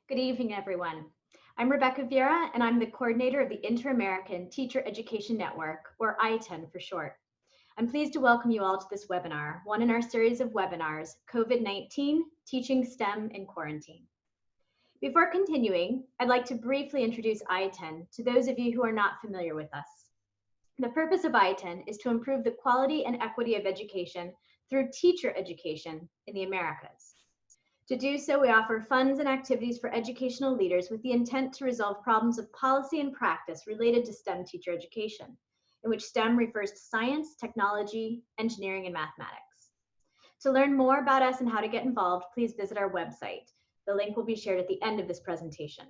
Good evening, everyone. I'm Rebecca Vieira, and I'm the coordinator of the Inter-American Teacher Education Network, or ITEN for short. I'm pleased to welcome you all to this webinar, one in our series of webinars, COVID-19, Teaching STEM in Quarantine. Before continuing, I'd like to briefly introduce ITEN to those of you who are not familiar with us. The purpose of ITEN is to improve the quality and equity of education through teacher education in the Americas. To do so, we offer funds and activities for educational leaders with the intent to resolve problems of policy and practice related to STEM teacher education, in which STEM refers to science, technology, engineering, and mathematics. To learn more about us and how to get involved, please visit our website. The link will be shared at the end of this presentation.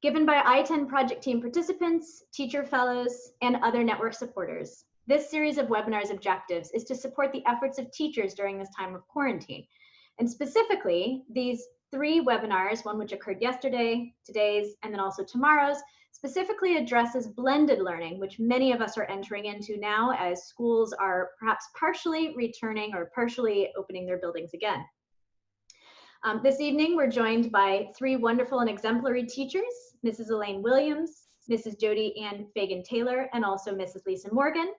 Given by ITEN project team participants, teacher fellows, and other network supporters, this series of webinars objectives is to support the efforts of teachers during this time of quarantine. And specifically, these 3 webinars, one which occurred yesterday, today's, and then also tomorrow's, specifically addresses blended learning, which many of us are entering into now as schools are perhaps partially returning or partially opening their buildings again. This evening, we're joined by 3 wonderful and exemplary teachers, Mrs. Elaine Williams, Mrs. Jody and Fagan-Taylor, and also Mrs. Lisa Morgan,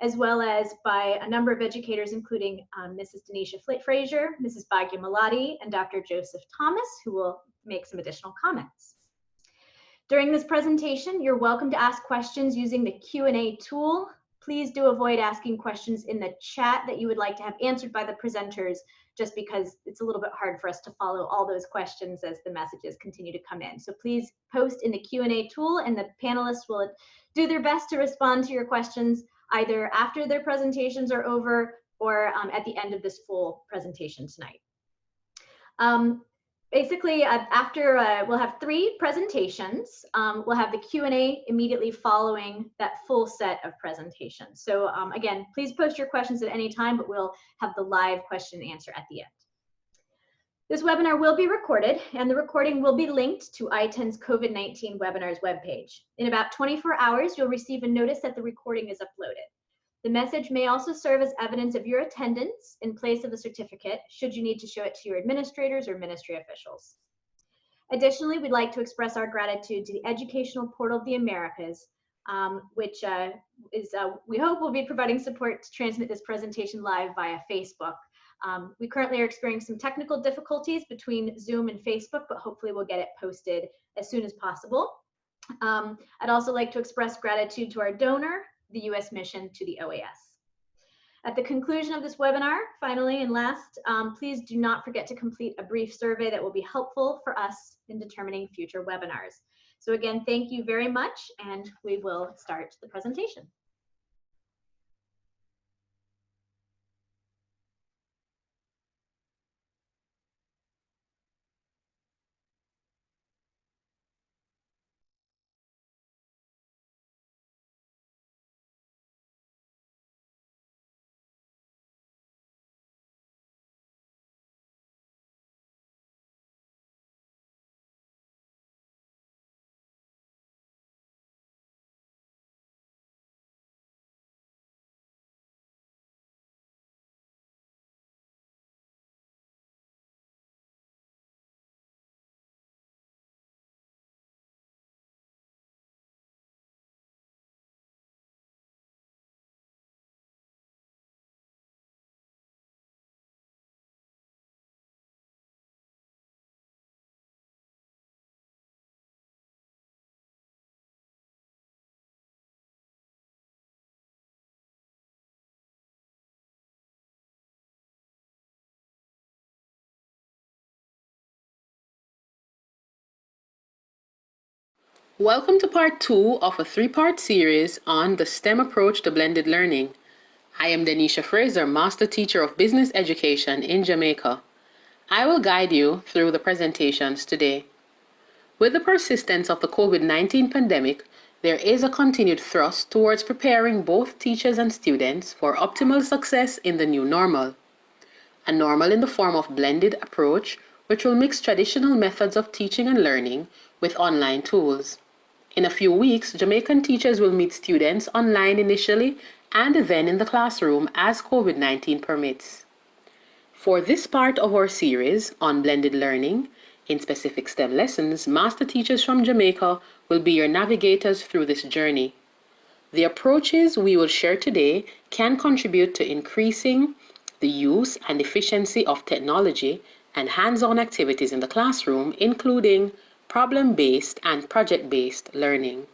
as well as by a number of educators, including Mrs. Denisha Frazier, Mrs. Bhagya Malati, and Dr. Joseph Thomas, who will make some additional comments. During this presentation, you're welcome to ask questions using the Q&A tool. Please do avoid asking questions in the chat that you would like to have answered by the presenters, just because it's a little bit hard for us to follow all those questions as the messages continue to come in. So please post in the Q&A tool, and the panelists will do their best to respond to your questions either after their presentations are over or at the end of this full presentation tonight. Basically, after we'll have 3 presentations. We'll have the Q&A immediately following that full set of presentations. So again, please post your questions at any time, but we'll have the live question and answer at the end. This webinar will be recorded, and the recording will be linked to ITEN's COVID-19 webinars webpage. In about 24 hours, you'll receive a notice that the recording is uploaded. The message may also serve as evidence of your attendance in place of the certificate, should you need to show it to your administrators or ministry officials. Additionally, we'd like to express our gratitude to the Educational Portal of the Americas, which we hope will be providing support to transmit this presentation live via Facebook. We currently are experiencing some technical difficulties between Zoom and Facebook, but hopefully we'll get it posted as soon as possible. I'd also like to express gratitude to our donor, the U.S. mission to the OAS. At the conclusion of this webinar, finally and last, please do not forget to complete a brief survey that will be helpful for us in determining future webinars. So again, thank you very much, and we will start the presentation. Welcome to part 2 of a 3-part series on the STEM approach to blended learning. I am Denisha Frazier, Master Teacher of Business Education in Jamaica. I will guide you through the presentations today. With the persistence of the COVID-19 pandemic, there is a continued thrust towards preparing both teachers and students for optimal success in the new normal. A normal in the form of blended approach, which will mix traditional methods of teaching and learning with online tools. In a few weeks, Jamaican teachers will meet students online initially and then in the classroom as COVID-19 permits. For this part of our series on blended learning, In specific STEM lessons, master teachers from Jamaica will be your navigators through this journey. The approaches we will share today can contribute to increasing the use and efficiency of technology and hands-on activities in the classroom, including problem-based and project-based learning.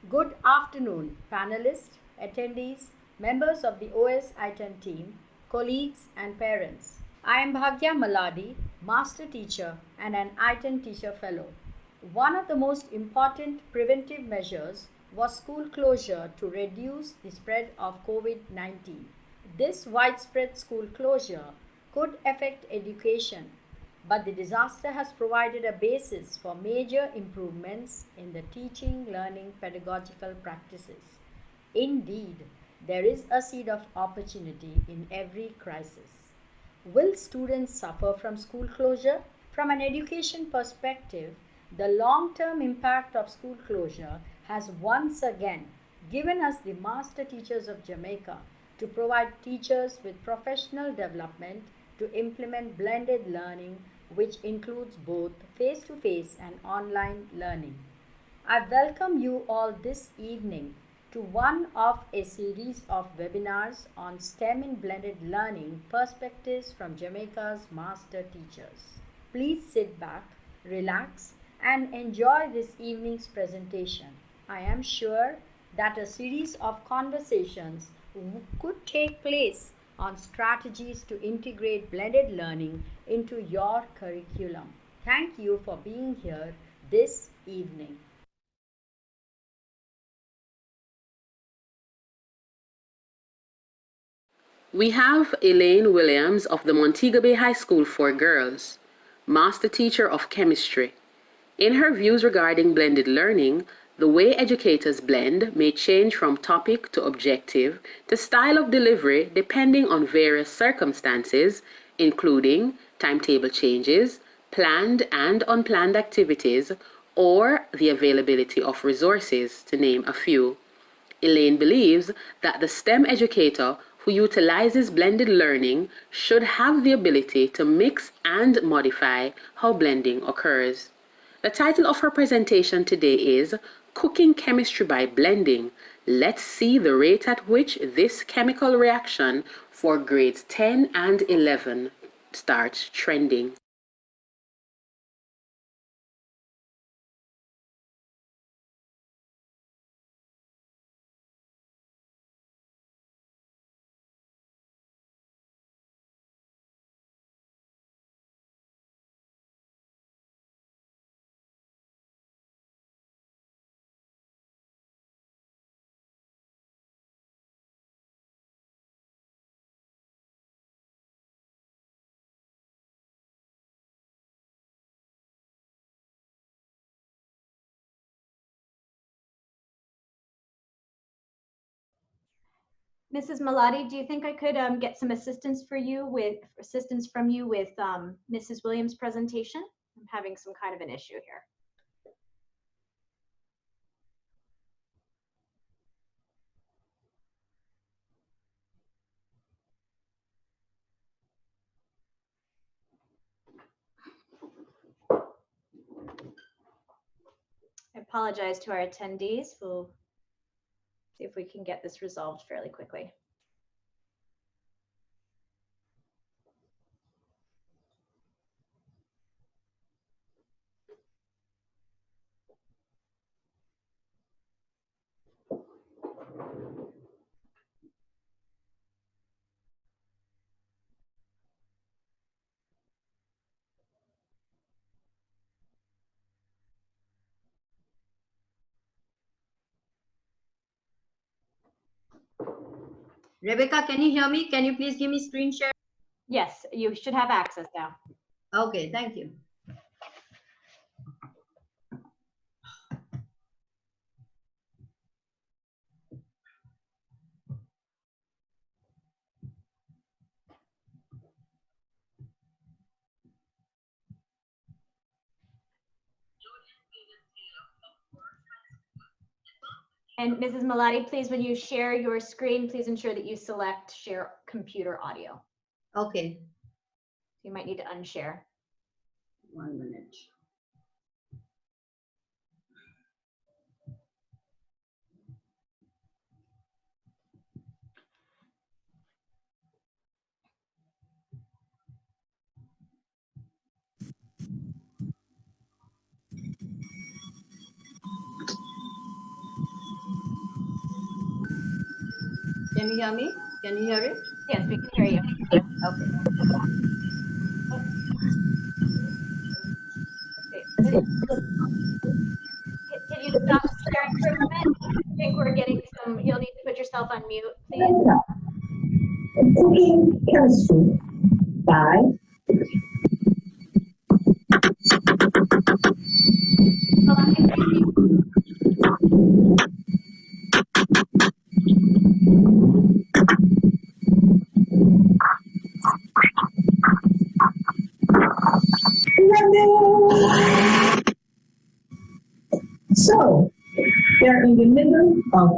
Good afternoon, panelists, attendees, members of the OS I-10 team, colleagues and parents. I am Bhagya Maladi, Master Teacher and an I-10 Teacher Fellow. One of the most important preventive measures was school closure to reduce the spread of COVID-19. This widespread school closure could affect education, but the disaster has provided a basis for major improvements in the teaching, learning, pedagogical practices. Indeed, there is a seed of opportunity in every crisis. Will students suffer from school closure? From an education perspective, the long-term impact of school closure has once again given us the Master Teachers of Jamaica to provide teachers with professional development to implement blended learning, which includes both face-to-face and online learning. I welcome you all this evening to one of a series of webinars on STEM in blended learning perspectives from Jamaica's master teachers. Please sit back, relax, and enjoy this evening's presentation. I am sure that a series of conversations could take place on strategies to integrate blended learning into your curriculum. Thank you for being here this evening. We have Elaine Williams of the Montego Bay High School for Girls, Master Teacher of Chemistry. In her views regarding blended learning, the way educators blend may change from topic to objective to style of delivery depending on various circumstances, including timetable changes, planned and unplanned activities, or the availability of resources, to name a few. Elaine believes that the STEM educator who utilizes blended learning should have the ability to mix and modify how blending occurs. The title of her presentation today is Cooking Chemistry by Blending. Let's see the rate at which this chemical reaction for grades 10 and 11 starts trending. Mrs. Malati, do you think I could get some assistance from you with Mrs. Williams' presentation? I'm having some kind of an issue here. I apologize to our attendees. We'll see if we can get this resolved fairly quickly. Rebecca, can you hear me? Can you please give me screen share? Yes, you should have access now. Okay, thank you. And Mrs. Malati, please, when you share your screen, please ensure that you select share computer audio. Okay. You might need to unshare. 1 minute. Can you hear me? Can you hear it? Yes, we can hear you. Okay. Okay. Can you stop sharing for a moment? I think we're getting some, you'll need to put yourself on mute, please. Cooking chemistry by So, they're in the middle of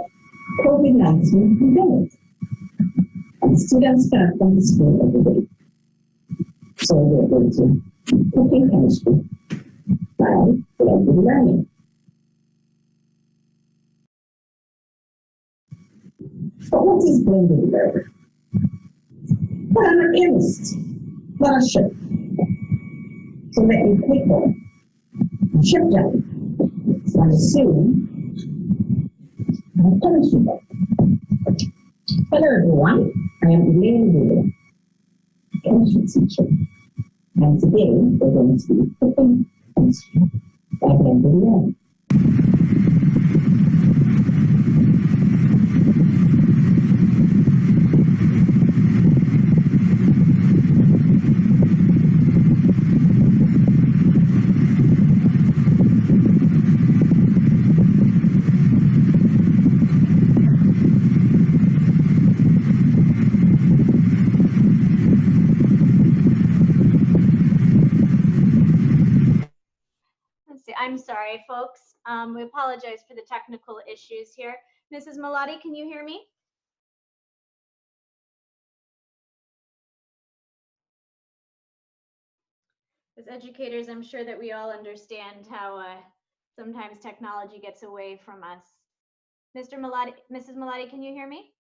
COVID-19 pandemic. And students can't come to school every day. So they're going to cooking chemistry by blended learning. But what is blended learning? Well, I'm a chemist, not a chef. So let me click on chef job and assume I'm a chemistry book. Hello everyone, I am Elaine, chemistry teacher. And today we're going to be cooking chemistry by blended learning. Let's see, I'm sorry, folks. We apologize for the technical issues here. Mrs. Malati, can you hear me? As educators, I'm sure that we all understand how sometimes technology gets away from us. Mr. Malati, Mrs. Malati, can you hear me?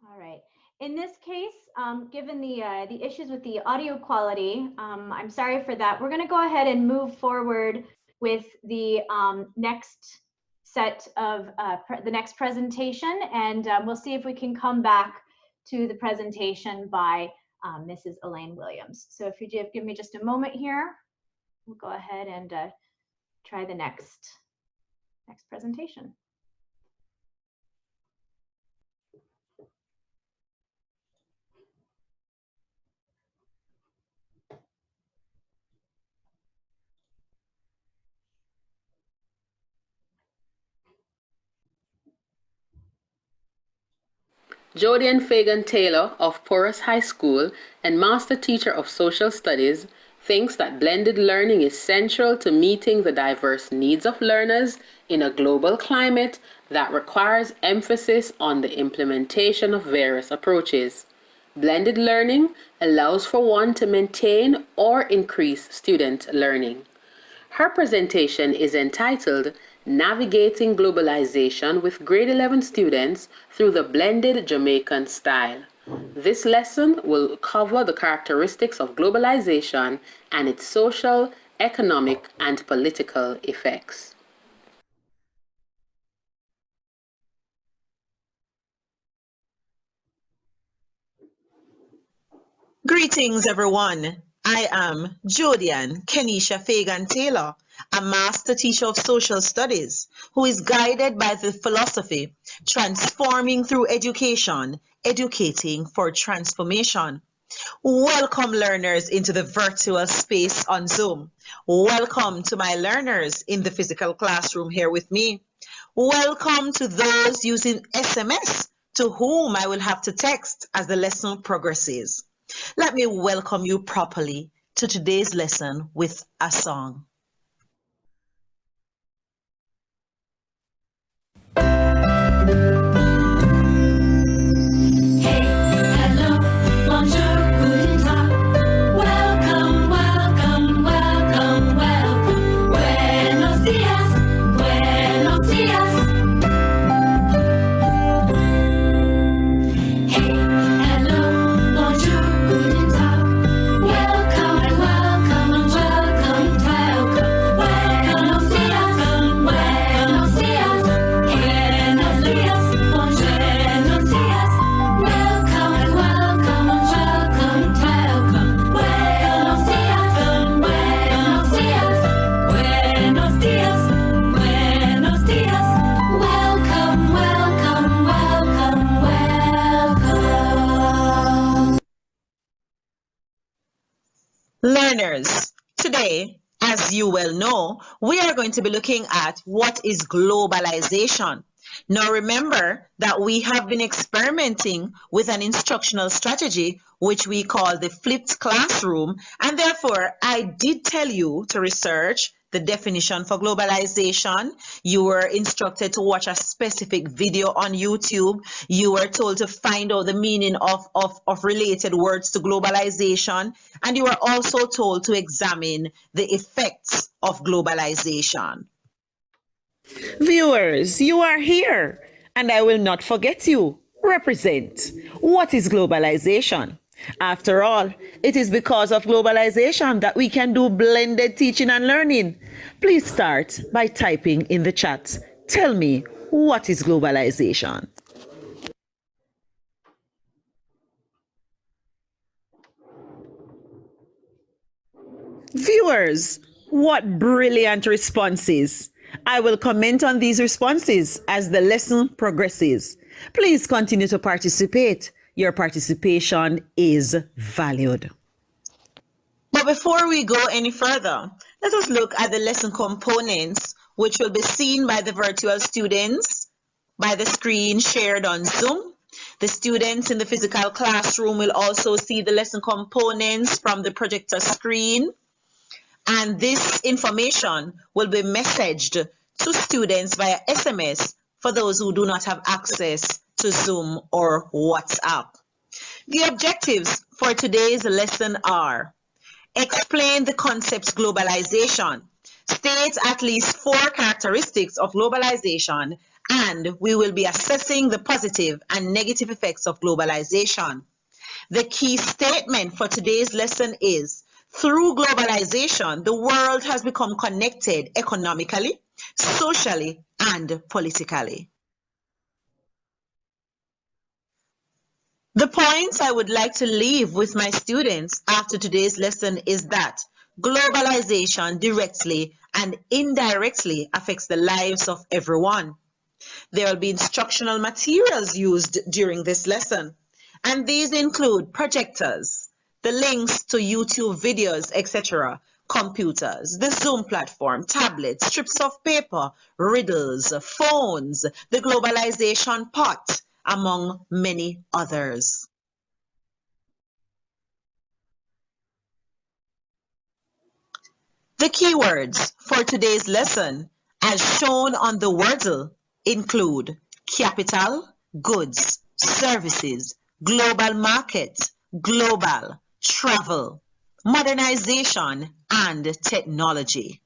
All right. In this case, given the issues with the audio quality, I'm sorry for that. We're going to go ahead and move forward with the next set of the next presentation, and we'll see if we can come back to the presentation by Mrs. Elaine Williams. So if you give me just a moment here, we'll go ahead and try the next presentation. Jody and Fagan-Taylor of Porus High School and Master Teacher of Social Studies thinks that blended learning is central to meeting the diverse needs of learners in a global climate that requires emphasis on the implementation of various approaches. Blended learning allows for one to maintain or increase student learning. Her presentation is entitled Navigating Globalization with Grade 11 Students Through the Blended Jamaican Style. This lesson will cover the characteristics of globalization and its social, economic, and political effects. Greetings, everyone. I am Jody Kenisha Fagan-Taylor, a Master Teacher of Social Studies, who is guided by the philosophy, transforming through education, educating for transformation. Welcome, learners, into the virtual space on Zoom. Welcome to my learners in the physical classroom here with me. Welcome to those using SMS, to whom I will have to text as the lesson progresses. Let me welcome you properly to today's lesson with a song. Learners, today, as you well know, we are going to be looking at what is globalization. Now remember that we have been experimenting with an instructional strategy which we call the flipped classroom, and therefore I did tell you to research the definition for globalization. You were instructed to watch a specific video on YouTube. You were told to find out the meaning of related words to globalization. And you were also told to examine the effects of globalization. Viewers, you are here, and I will not forget you. Represent. What is globalization? After all, it is because of globalization that we can do blended teaching and learning. Please start by typing in the chat. Tell me, what is globalization? Viewers, what brilliant responses! I will comment on these responses as the lesson progresses. Please continue to participate. Your participation is valued. But before we go any further, let us look at the lesson components, which will be seen by the virtual students by the screen shared on Zoom. The students in the physical classroom will also see the lesson components from the projector screen. And this information will be messaged to students via SMS for those who do not have access to Zoom or WhatsApp. The objectives for today's lesson are: explain the concepts globalization, state at least 4 characteristics of globalization, and we will be assessing the positive and negative effects of globalization. The key statement for today's lesson is: through globalization, the world has become connected economically, socially, and politically. The points I would like to leave with my students after today's lesson is that globalization directly and indirectly affects the lives of everyone. There will be instructional materials used during this lesson, and these include projectors, the links to YouTube videos, etc., computers, the Zoom platform, tablets, strips of paper, riddles, phones, the globalization pot, among many others. The keywords for today's lesson, as shown on the Wordle, include capital, goods, services, global market, global, travel, modernization, and technology.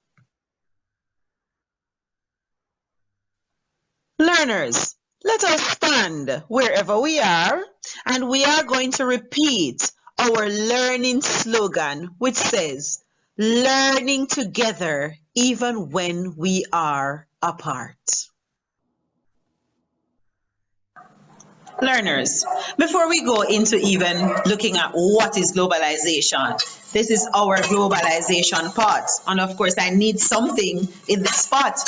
Learners, let us stand wherever we are, and we are going to repeat our learning slogan, which says, learning together even when we are apart. Learners, before we go into even looking at what is globalization, this is our globalization pot. And of course, I need something in this pot.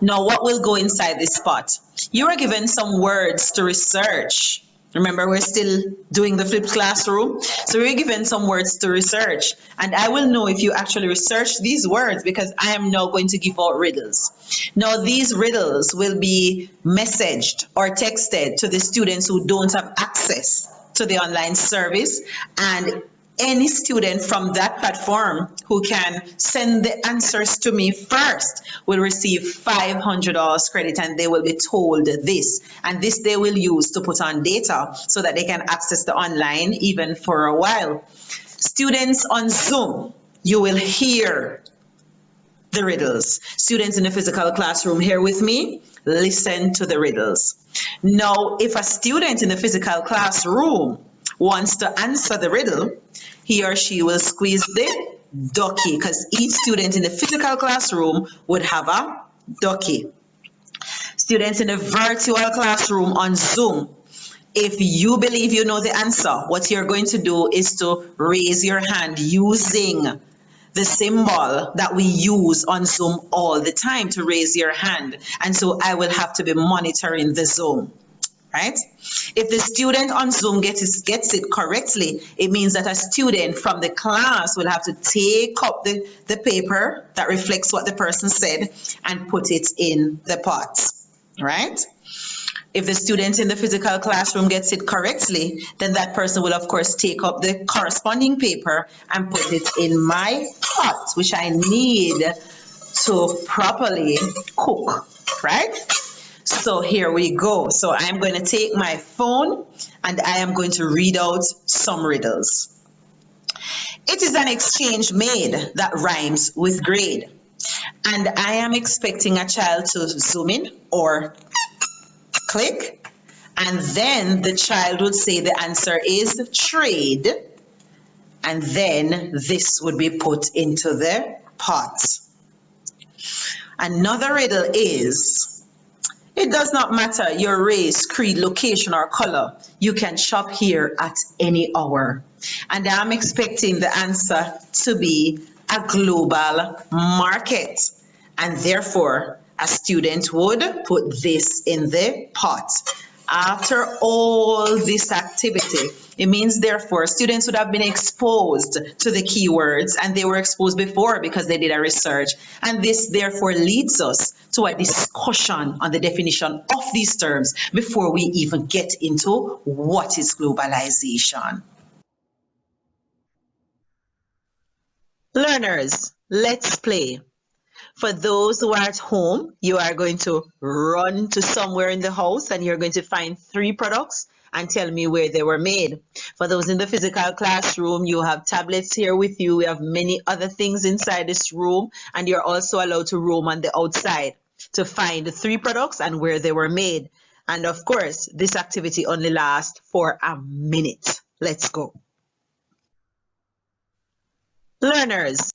Now, what will go inside this pot? You are given some words to research. Remember, we're still doing the flipped classroom. So we're given some words to research. And I will know if you actually research these words because I am now going to give out riddles. Now, these riddles will be messaged or texted to the students who don't have access to the online service, and any student from that platform who can send the answers to me first will receive $500 credit, and they will be told this. And this they will use to put on data so that they can access the online even for a while. Students on Zoom, you will hear the riddles. Students in the physical classroom, here with me, listen to the riddles. Now, if a student in the physical classroom wants to answer the riddle, he or she will squeeze the ducky, because each student in the physical classroom would have a ducky. Students in the virtual classroom on Zoom, if you believe you know the answer, what you're going to do is to raise your hand using the symbol that we use on Zoom all the time to raise your hand. And so I will have to be monitoring the Zoom, right? If the student on Zoom gets it correctly, it means that a student from the class will have to take up the paper that reflects what the person said and put it in the pot, right? If the student in the physical classroom gets it correctly, then that person will, of course, take up the corresponding paper and put it in my pot, which I need to properly cook, right? So here we go. So I'm going to take my phone and I am going to read out some riddles. It is an exchange made that rhymes with grade. And I am expecting a child to zoom in or click, and then the child would say the answer is trade, and then this would be put into the pot. Another riddle is, it does not matter your race, creed, location, or color. You can shop here at any hour. And I'm expecting the answer to be a global market. And therefore, a student would put this in the pot. After all this activity, it means therefore students would have been exposed to the keywords, and they were exposed before because they did a research. And this therefore leads us to a discussion on the definition of these terms before we even get into what is globalization. Learners, let's play. For those who are at home, you are going to run to somewhere in the house and you're going to find 3 products and tell me where they were made. For those in the physical classroom, you have tablets here with you. We have many other things inside this room, and you're also allowed to roam on the outside to find the 3 products and where they were made. And of course, this activity only lasts for a minute. Let's go. Learners.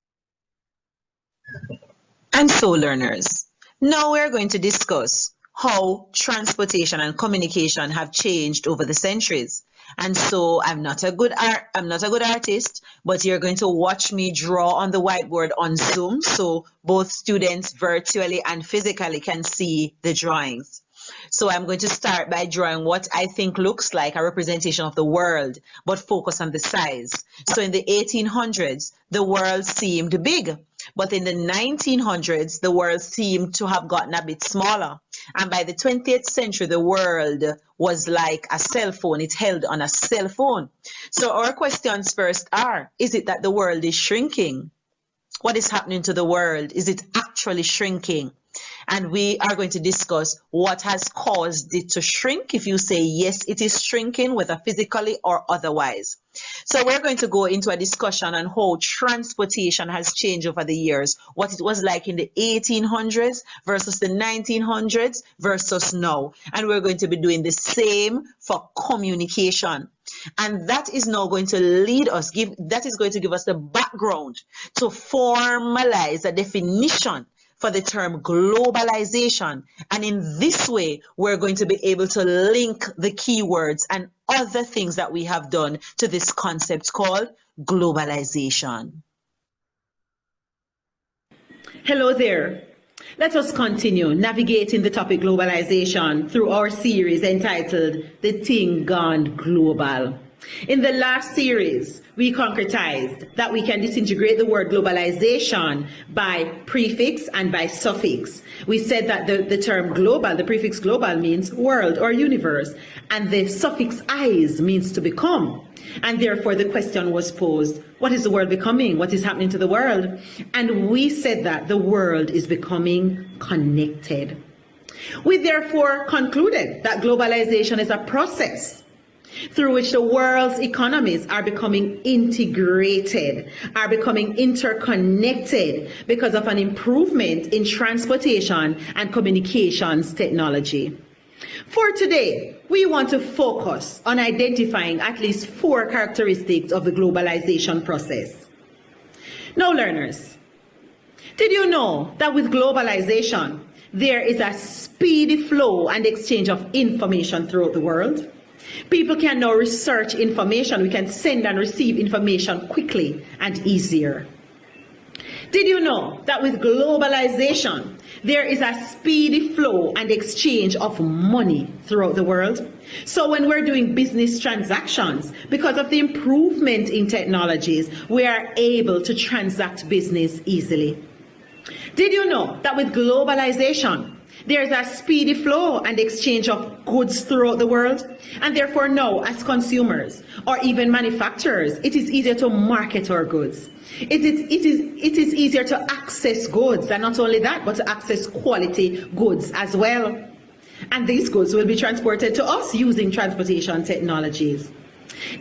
And so, learners, now we're going to discuss how transportation and communication have changed over the centuries. And so I'm not a good artist, but you're going to watch me draw on the whiteboard on Zoom so both students virtually and physically can see the drawings. So I'm going to start by drawing what I think looks like a representation of the world, but focus on the size. So in the 1800s, the world seemed big, but in the 1900s, the world seemed to have gotten a bit smaller. And by the 20th century, the world was like a cell phone. It held on a cell phone. So our questions first are, is it that the world is shrinking? What is happening to the world? Is it actually shrinking? And we are going to discuss what has caused it to shrink. If you say yes, it is shrinking, whether physically or otherwise. So we're going to go into a discussion on how transportation has changed over the years, what it was like in the 1800s versus the 1900s versus now. And we're going to be doing the same for communication. And that is now going to lead us, that is going to give us the background to formalize a definition for the term globalization. And in this way, we're going to be able to link the keywords and other things that we have done to this concept called globalization. Hello there. Let us continue navigating the topic globalization through our series entitled The Thing Gone Global. In the last series, we concretized that we can disintegrate the word globalization by prefix and by suffix. We said that the term global, the prefix global, means world or universe, and the suffix "is" means to become. And therefore the question was posed, what is the world becoming? What is happening to the world? And we said that the world is becoming connected. We therefore concluded that globalization is a process through which the world's economies are becoming integrated, are becoming interconnected because of an improvement in transportation and communications technology. For today, we want to focus on identifying at least 4 characteristics of the globalization process. Now, learners, did you know that with globalization, there is a speedy flow and exchange of information throughout the world? People can now research information. We can send and receive information quickly and easier. Did you know that with globalization, there is a speedy flow and exchange of money throughout the world? So when we're doing business transactions, because of the improvement in technologies, we are able to transact business easily. Did you know that with globalization, there is a speedy flow and exchange of goods throughout the world? And therefore now, as consumers or even manufacturers, it is easier to market our goods. It is easier to access goods, and not only that, but to access quality goods as well. And these goods will be transported to us using transportation technologies.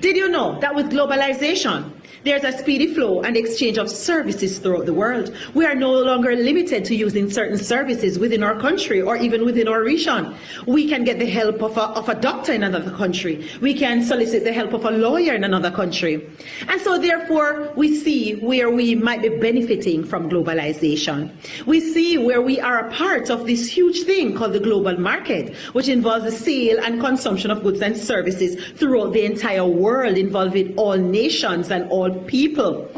Did you know that with globalization, there's a speedy flow and exchange of services throughout the world? We are no longer limited to using certain services within our country or even within our region. We can get the help of a doctor in another country. We can solicit the help of a lawyer in another country. And so therefore, we see where we might be benefiting from globalization. We see where we are a part of this huge thing called the global market, which involves the sale and consumption of goods and services throughout the entire world, involving all nations and all people.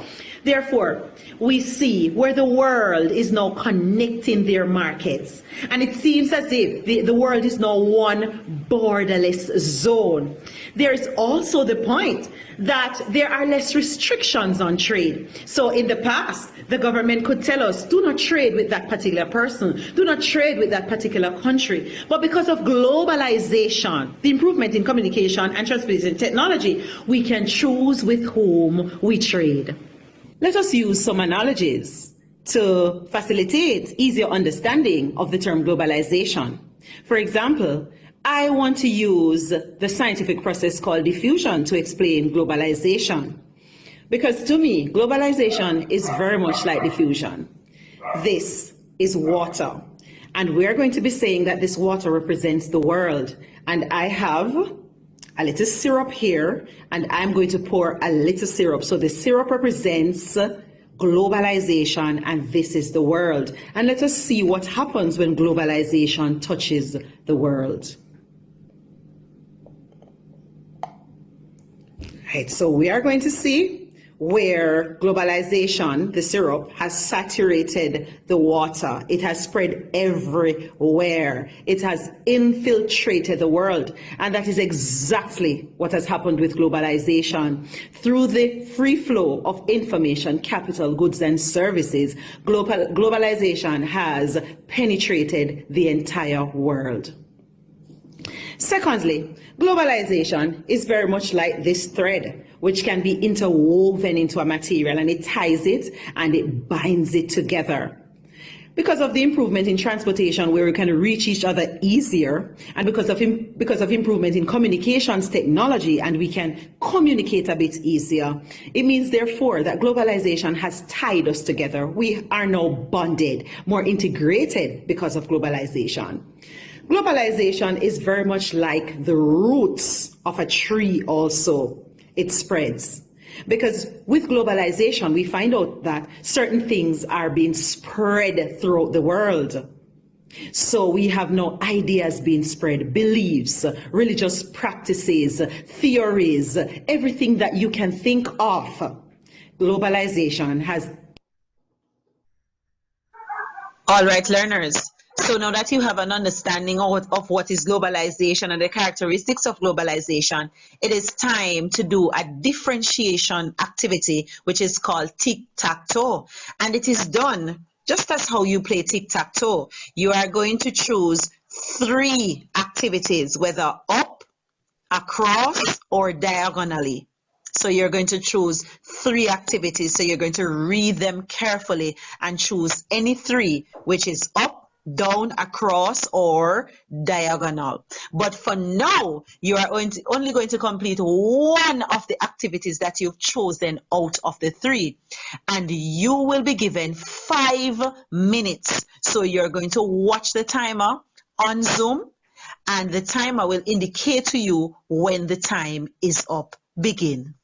Therefore, we see where the world is now connecting their markets. And it seems as if the world is now one borderless zone. There is also the point that there are less restrictions on trade. So in the past, the government could tell us, do not trade with that particular person, do not trade with that particular country. But because of globalization, the improvement in communication and transportation technology, we can choose with whom we trade. Let us use some analogies to facilitate easier understanding of the term globalization. For example, I want to use the scientific process called diffusion to explain globalization. Because to me, globalization is very much like diffusion. This is water. And we're going to be saying that this water represents the world. And I have a little syrup here, and I'm going to pour a little syrup. So the syrup represents globalization, and this is the world. And let us see what happens when globalization touches the world. Right, so we are going to see where globalization, the syrup, has saturated the water. It has spread everywhere. It has infiltrated the world. And that is exactly what has happened with globalization. Through the free flow of information, capital, goods, and services, globalization has penetrated the entire world. Secondly, globalization is very much like this thread, which can be interwoven into a material, and it ties it and it binds it together. Because of the improvement in transportation, where we can reach each other easier, and because of improvement in communications technology, and we can communicate a bit easier, it means therefore that globalization has tied us together. We are now bonded, more integrated because of globalization. Globalization is very much like the roots of a tree also. It spreads. Because with globalization, we find out that certain things are being spread throughout the world. So we have no ideas being spread, beliefs, religious practices, theories, everything that you can think of. Globalization has. All right, learners. So now that you have an understanding of what is globalization and the characteristics of globalization, it is time to do a differentiation activity, which is called tic-tac-toe. And it is done just as how you play tic-tac-toe. You are going to choose 3 activities, whether up, across, or diagonally. So you're going to choose 3 activities. So you're going to read them carefully and choose any 3, which is up, down, across, or diagonal. But for now, you are only going to complete 1 of the activities that you've chosen out of the 3. And you will be given 5 minutes. So you're going to watch the timer on Zoom, and the timer will indicate to you when the time is up. Begin.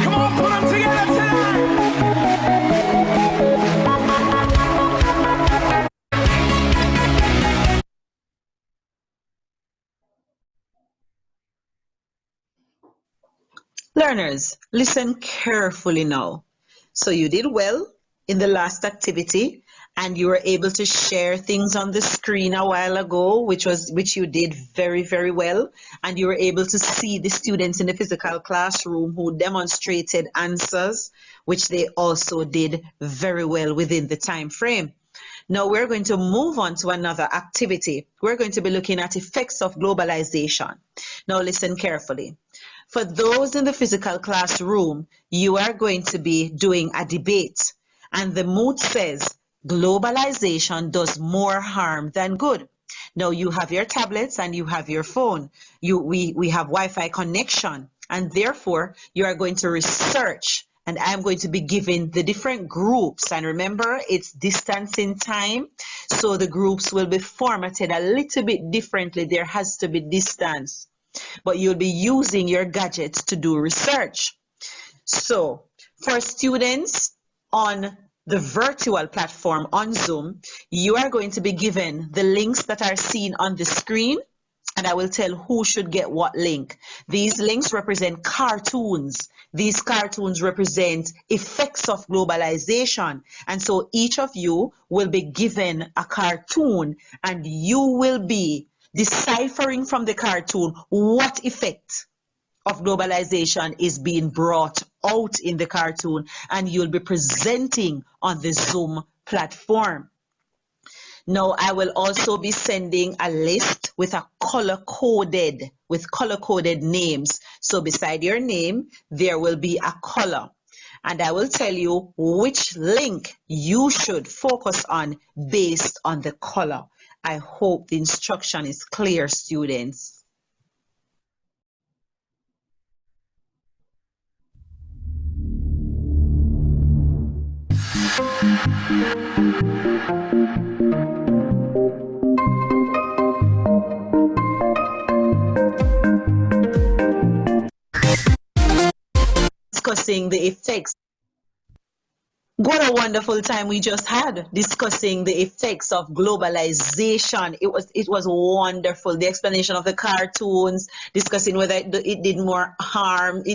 Come on, put them together tonight. Learners, listen carefully now. So you did well in the last activity, and you were able to share things on the screen a while ago, which you did very, very well. And you were able to see the students in the physical classroom who demonstrated answers, which they also did very well within the time frame. Now we're going to move on to another activity. We're going to be looking at effects of globalization. Now listen carefully. For those in the physical classroom, you are going to be doing a debate, and the mood says globalization does more harm than good. Now you have your tablets and you have your phone. We have Wi-Fi connection, and therefore you are going to research, and I'm going to be giving the different groups. And remember, it's distance in time, so the groups will be formatted a little bit differently. There has to be distance, but you'll be using your gadgets to do research. So for students on the virtual platform on Zoom, you are going to be given the links that are seen on the screen, and I will tell who should get what link. These links represent cartoons. These cartoons represent effects of globalization. And so each of you will be given a cartoon, and you will be deciphering from the cartoon what effect of globalization is being brought out in the cartoon, and you'll be presenting on the Zoom platform. Now, I will also be sending a list with color-coded names. So beside your name, there will be a color. And I will tell you which link you should focus on based on the color. I hope the instruction is clear, students. Discussing the effects. What a wonderful time we just had discussing the effects of globalization. It was wonderful. The explanation of the cartoons, discussing whether it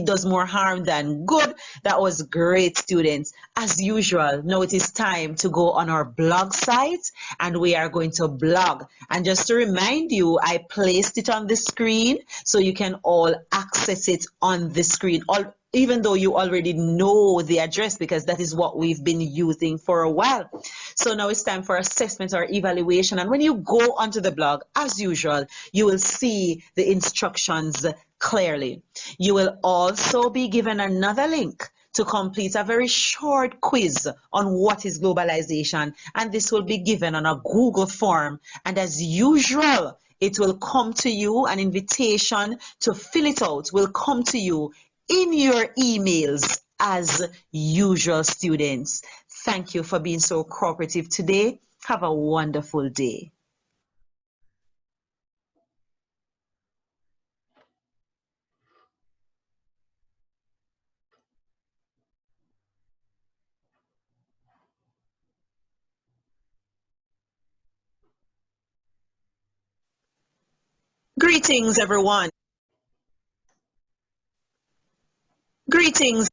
does more harm than good. That was great, students. As usual, now it is time to go on our blog site, and we are going to blog. And just to remind you, I placed it on the screen so you can all access it on the screen. Even though you already know the address, because that is what we've been using for a while. So now it's time for assessment or evaluation. And when you go onto the blog, as usual, you will see the instructions clearly. You will also be given another link to complete a very short quiz on what is globalization, and this will be given on a Google form. And as usual, it will come to you, an invitation to fill it out will come to you in your emails as usual, students. Thank you for being so cooperative today. Have a wonderful day. Greetings, everyone. Greetings.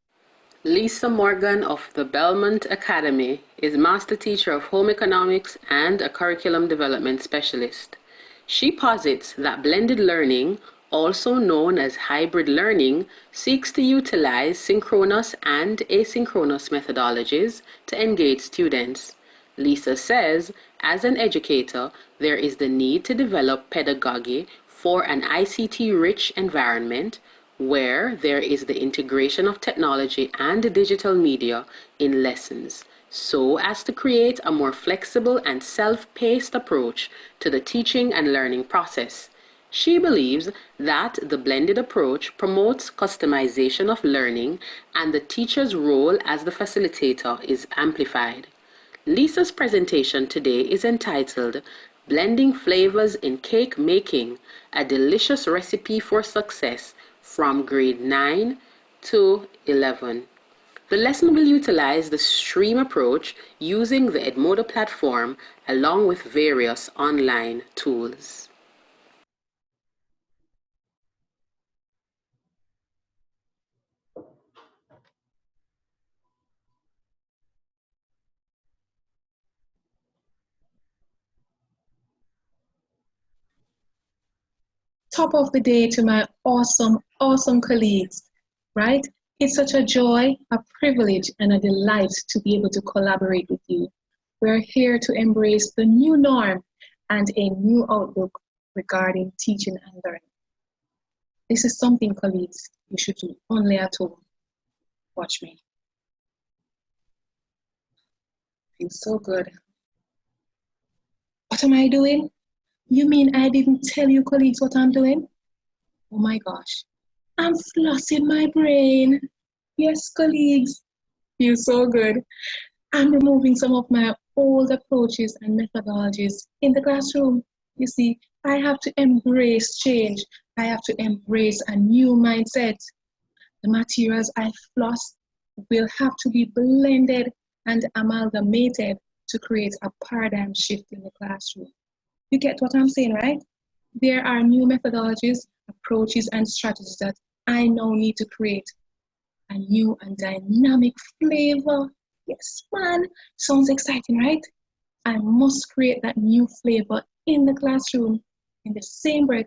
Lisa Morgan of the Belmont Academy is Master Teacher of Home Economics and a Curriculum Development Specialist. She posits that blended learning, also known as hybrid learning, seeks to utilize synchronous and asynchronous methodologies to engage students. Lisa says, as an educator, there is the need to develop pedagogy for an ICT-rich environment where there is the integration of technology and digital media in lessons, so as to create a more flexible and self-paced approach to the teaching and learning process. She believes that the blended approach promotes customization of learning and the teacher's role as the facilitator is amplified. Lisa's presentation today is entitled Blending Flavors in Cake Making, a Delicious Recipe for Success, from grade 9 to 11. The lesson will utilize the stream approach using the Edmodo platform along with various online tools. Top of the day to my awesome colleagues, right? It's such a joy, a privilege, and a delight to be able to collaborate with you. We're here to embrace the new norm and a new outlook regarding teaching and learning. This is something, colleagues, you should do only at home. Watch me. Feels so good. What am I doing? You mean I didn't tell you, colleagues, what I'm doing? Oh my gosh. I'm flossing my brain. Yes, colleagues. Feels so good. I'm removing some of my old approaches and methodologies in the classroom. You see, I have to embrace change. I have to embrace a new mindset. The materials I floss will have to be blended and amalgamated to create a paradigm shift in the classroom. You get what I'm saying, right? There are new methodologies, approaches, and strategies that I now need to create a new and dynamic flavor. Yes, man, sounds exciting, right? I must create that new flavor in the classroom. In the same breath,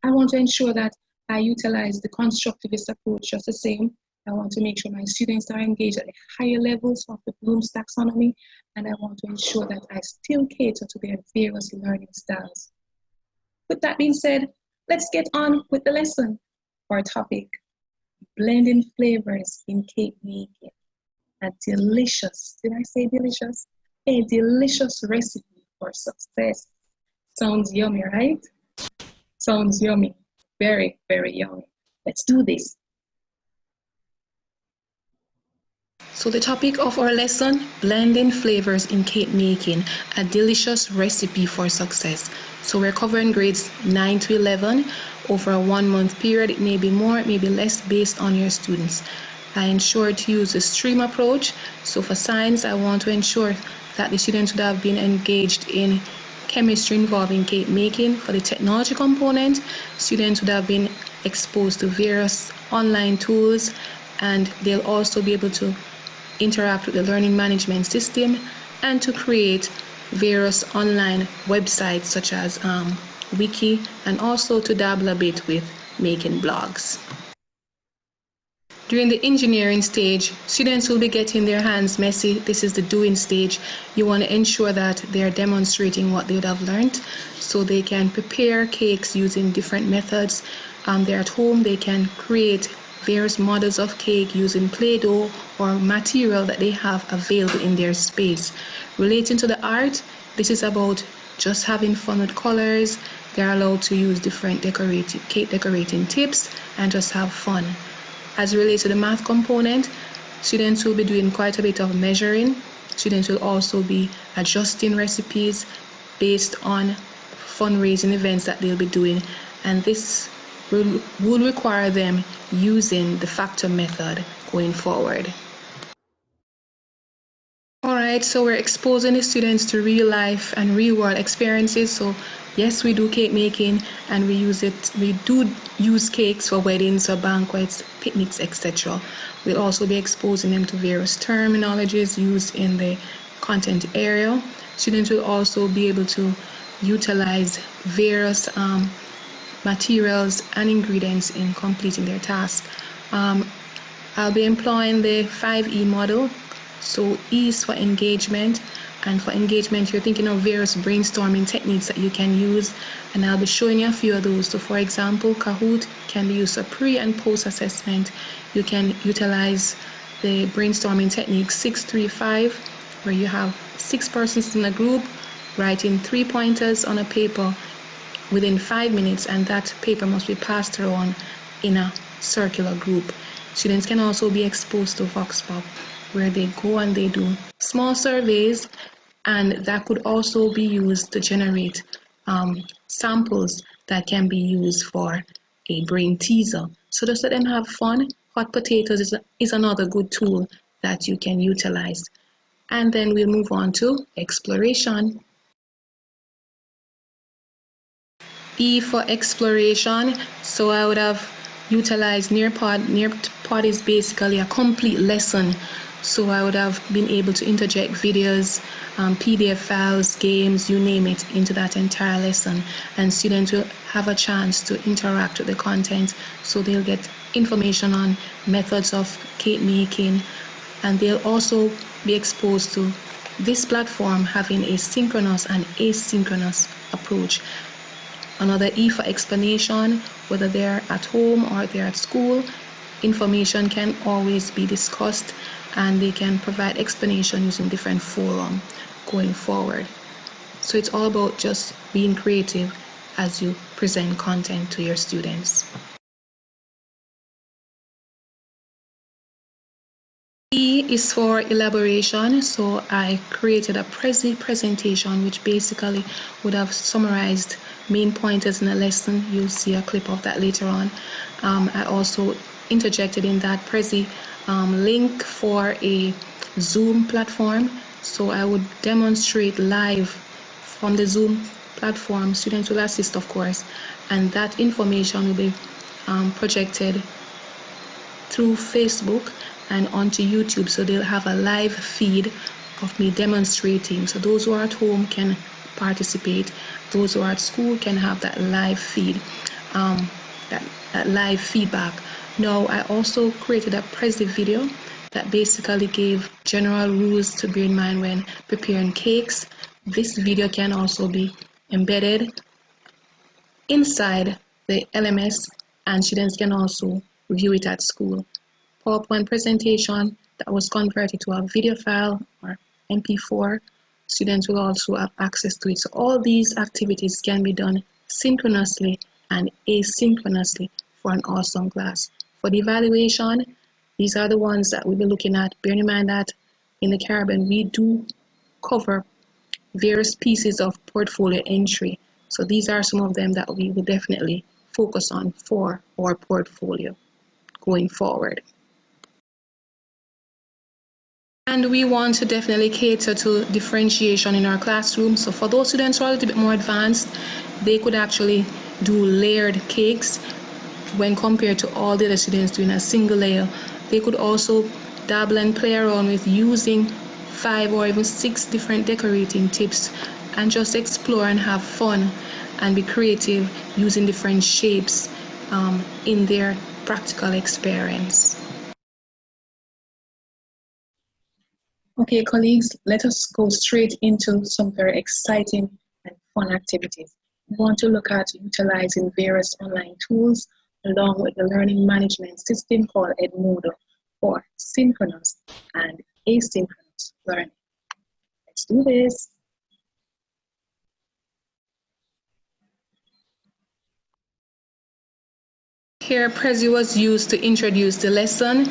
I want to ensure that I utilize the constructivist approach just the same. I want to make sure my students are engaged at the higher levels of the Bloom's taxonomy, and I want to ensure that I still cater to their various learning styles. With that being said, let's get on with the lesson. Our topic, blending flavors in cake making. A delicious, did I say delicious? A delicious recipe for success. Sounds yummy, right? Sounds yummy. Very, very yummy. Let's do this. So the topic of our lesson, blending flavors in cake making, a delicious recipe for success. So we're covering grades 9 to 11 over a 1 month period. It may be more, it may be less based on your students. I ensure to use the stream approach. So for science, I want to ensure that the students would have been engaged in chemistry involving cake making. For the technology component, students would have been exposed to various online tools, and they'll also be able to interact with the learning management system and to create various online websites such as Wiki, and also to dabble a bit with making blogs. During the engineering stage, students will be getting their hands messy. This is the doing stage. You want to ensure that they are demonstrating what they would have learned so they can prepare cakes using different methods. They're at home, they can create various models of cake using Play-Doh or material that they have available in their space. Relating to the art, this is about just having fun with colors. They're allowed to use different cake decorating tips and just have fun. As it relates to the math component, students will be doing quite a bit of measuring. Students will also be adjusting recipes based on fundraising events that they'll be doing, and this will require them using the factor method going forward. All right, so we're exposing the students to real life and real world experiences. So yes, we do cake making, and we do use cakes for weddings or banquets, picnics, etc. We'll also be exposing them to various terminologies used in the content area. Students will also be able to utilize various materials and ingredients in completing their task. I'll be employing the 5E model. So E is for engagement, and for engagement you're thinking of various brainstorming techniques that you can use, and I'll be showing you a few of those. So for example, Kahoot can be used for pre and post assessment. You can utilize the brainstorming technique 635, where you have 6 persons in a group writing 3 pointers on a paper within 5 minutes, and that paper must be passed around in a circular group. Students can also be exposed to Vox Pop, where they go and they do small surveys, and that could also be used to generate samples that can be used for a brain teaser. So just let them have fun. Hot potatoes is another good tool that you can utilize. And then we'll move on to exploration. E for exploration. So I would have utilized Nearpod. Nearpod is basically a complete lesson. So I would have been able to interject videos, PDF files, games, you name it, into that entire lesson. And students will have a chance to interact with the content. So they'll get information on methods of cake making, and they'll also be exposed to this platform having a synchronous and asynchronous approach. Another E for explanation, whether they're at home or they're at school, information can always be discussed, and they can provide explanation using different forum going forward. So it's all about just being creative as you present content to your students. E is for elaboration. So I created a presentation which basically would have summarized main pointers in a lesson. You'll see a clip of that later on. I also interjected in that link for a Zoom platform. So I would demonstrate live from the Zoom platform. Students will assist, of course, and that information will be projected through Facebook and onto YouTube, so they'll have a live feed of me demonstrating. So those who are at home can participate, those who are at school can have that live feed, that live feedback. Now I also created a Prezi video that basically gave general rules to bear in mind when preparing cakes. This video can also be embedded inside the LMS, and students can also view it at school. PowerPoint presentation that was converted to a video file or MP4, students will also have access to it. So all these activities can be done synchronously and asynchronously for an awesome class. For the evaluation, these are the ones that we'll be looking at. Bear in mind that in the Caribbean, we do cover various pieces of portfolio entry. So these are some of them that we will definitely focus on for our portfolio going forward. And we want to definitely cater to differentiation in our classroom. So for those students who are a little bit more advanced, they could actually do layered cakes when compared to all the other students doing a single layer. They could also dabble and play around with using 5 or even 6 different decorating tips and just explore and have fun and be creative using different shapes in their practical experience. Okay, colleagues, let us go straight into some very exciting and fun activities. We want to look at utilizing various online tools along with the learning management system called Edmodo for synchronous and asynchronous learning. Let's do this. Here, Prezi was used to introduce the lesson,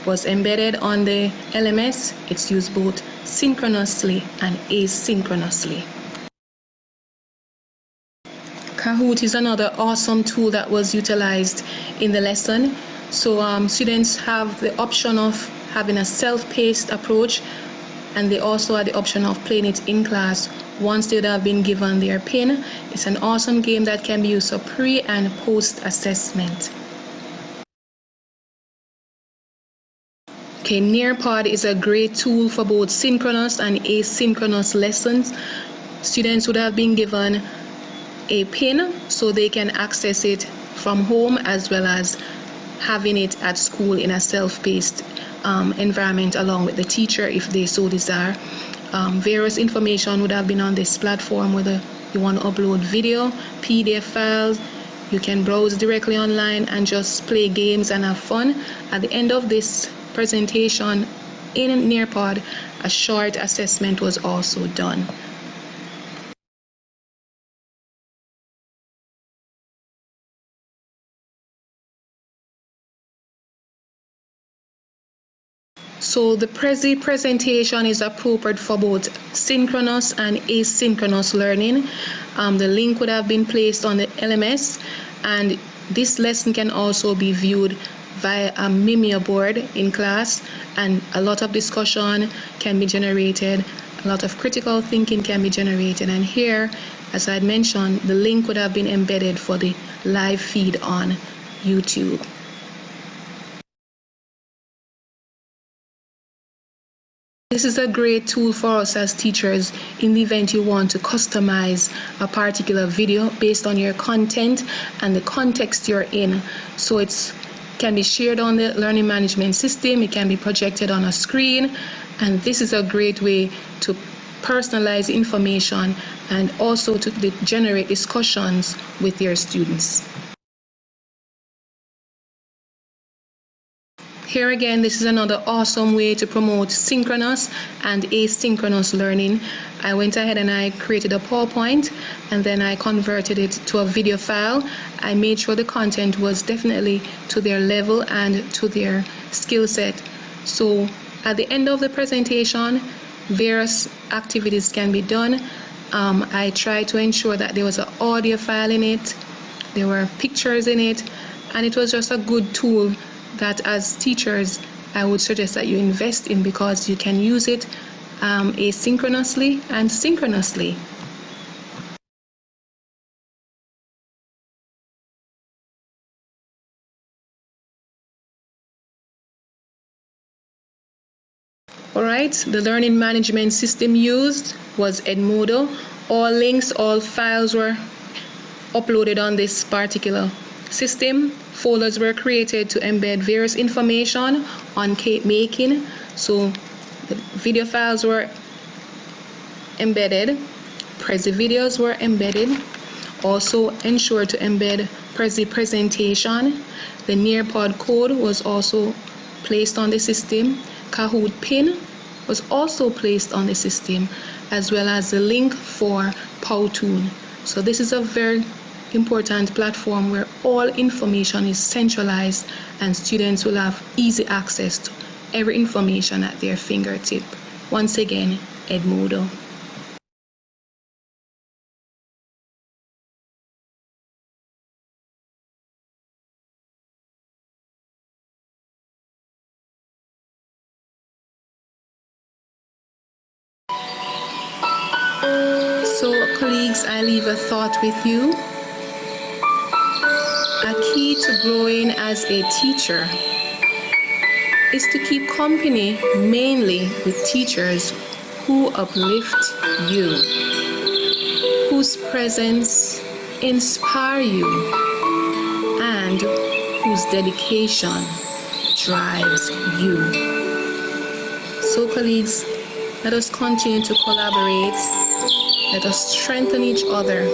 was embedded on the LMS. It's used both synchronously and asynchronously. Kahoot is another awesome tool that was utilized in the lesson. So students have the option of having a self-paced approach, and they also have the option of playing it in class once they would have been given their PIN. It's an awesome game that can be used for pre and post assessment. Okay, Nearpod is a great tool for both synchronous and asynchronous lessons. Students would have been given a PIN so they can access it from home as well as having it at school in a self-paced environment along with the teacher if they so desire. Various information would have been on this platform, whether you want to upload video, PDF files. You can browse directly online and just play games and have fun. At the end of this presentation in Nearpod, a short assessment was also done. So the Prezi presentation is appropriate for both synchronous and asynchronous learning. The link would have been placed on the LMS, and this lesson can also be viewed via a Mimia board in class, and a lot of discussion can be generated, a lot of critical thinking can be generated. And here, as I had mentioned, the link would have been embedded for the live feed on YouTube. This is a great tool for us as teachers in the event you want to customize a particular video based on your content and the context you're in. So it can be shared on the learning management system, it can be projected on a screen, and this is a great way to personalize information and also to generate discussions with your students. Here again, this is another awesome way to promote synchronous and asynchronous learning. I went ahead and I created a PowerPoint, and then I converted it to a video file. I made sure the content was definitely to their level and to their skill set. So at the end of the presentation, various activities can be done. I tried to ensure that there was an audio file in it, there were pictures in it, and it was just a good tool that as teachers I would suggest that you invest in, because you can use it asynchronously and synchronously. Alright, the learning management system used was Edmodo. All links, all files were uploaded on this particular system. Folders were created to embed various information on cake making. So the video files were embedded, Prezi videos were embedded. Also ensure to embed Prezi presentation. The Nearpod code was also placed on the system. Kahoot pin was also placed on the system, as well as the link for Powtoon. So this is a very important platform where all information is centralized and students will have easy access to every information at their fingertip. Once again, Edmodo. So colleagues, I leave a thought with you. A key to growing as a teacher is to keep company mainly with teachers who uplift you, whose presence inspire you, and whose dedication drives you. So colleagues, let us continue to collaborate. Let us strengthen each other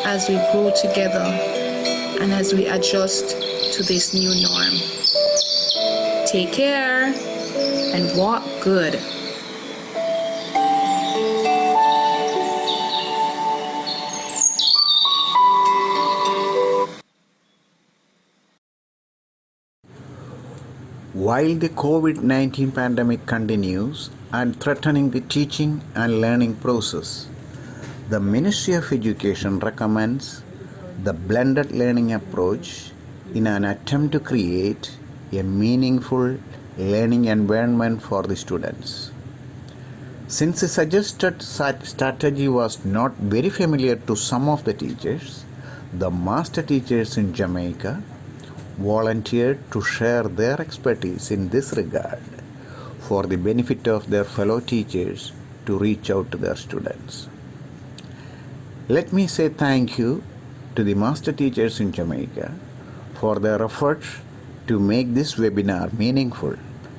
as we grow together and as we adjust to this new norm. Take care and walk good. While the COVID-19 pandemic continues and threatening the teaching and learning process, the Ministry of Education recommends the blended learning approach in an attempt to create a meaningful learning environment for the students. Since the suggested strategy was not very familiar to some of the teachers, the master teachers in Jamaica volunteered to share their expertise in this regard for the benefit of their fellow teachers to reach out to their students. Let me say thank you to the master teachers in Jamaica for their efforts to make this webinar meaningful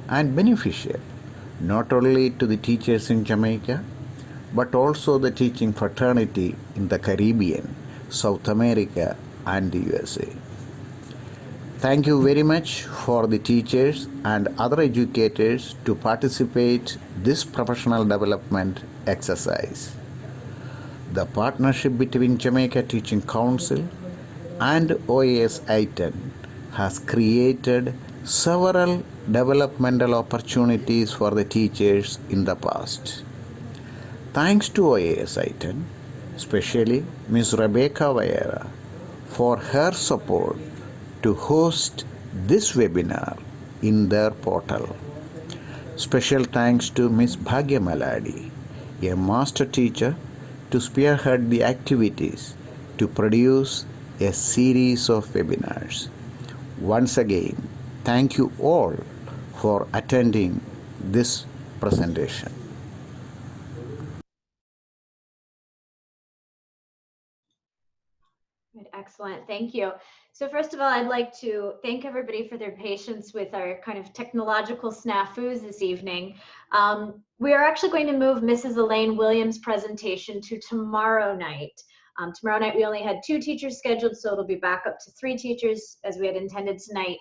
and beneficial, not only to the teachers in Jamaica, but also the teaching fraternity in the Caribbean, South America, and the USA. Thank you very much for the teachers and other educators to participate this professional development exercise. The partnership between Jamaica Teaching Council and OAS I-10 has created several developmental opportunities for the teachers in the past. Thanks to OAS I-10, especially Ms. Rebecca Vieira, for her support to host this webinar in their portal. Special thanks to Ms. Bhagya Maladi, a master teacher, to spearhead the activities to produce a series of webinars. Once again, thank you all for attending this presentation. Excellent, thank you. So first of all, I'd like to thank everybody for their patience with our kind of technological snafus this evening. We are actually going to move Mrs. Elaine Williams' presentation to tomorrow night. Tomorrow night we only had 2 teachers scheduled, so it'll be back up to 3 teachers as we had intended tonight.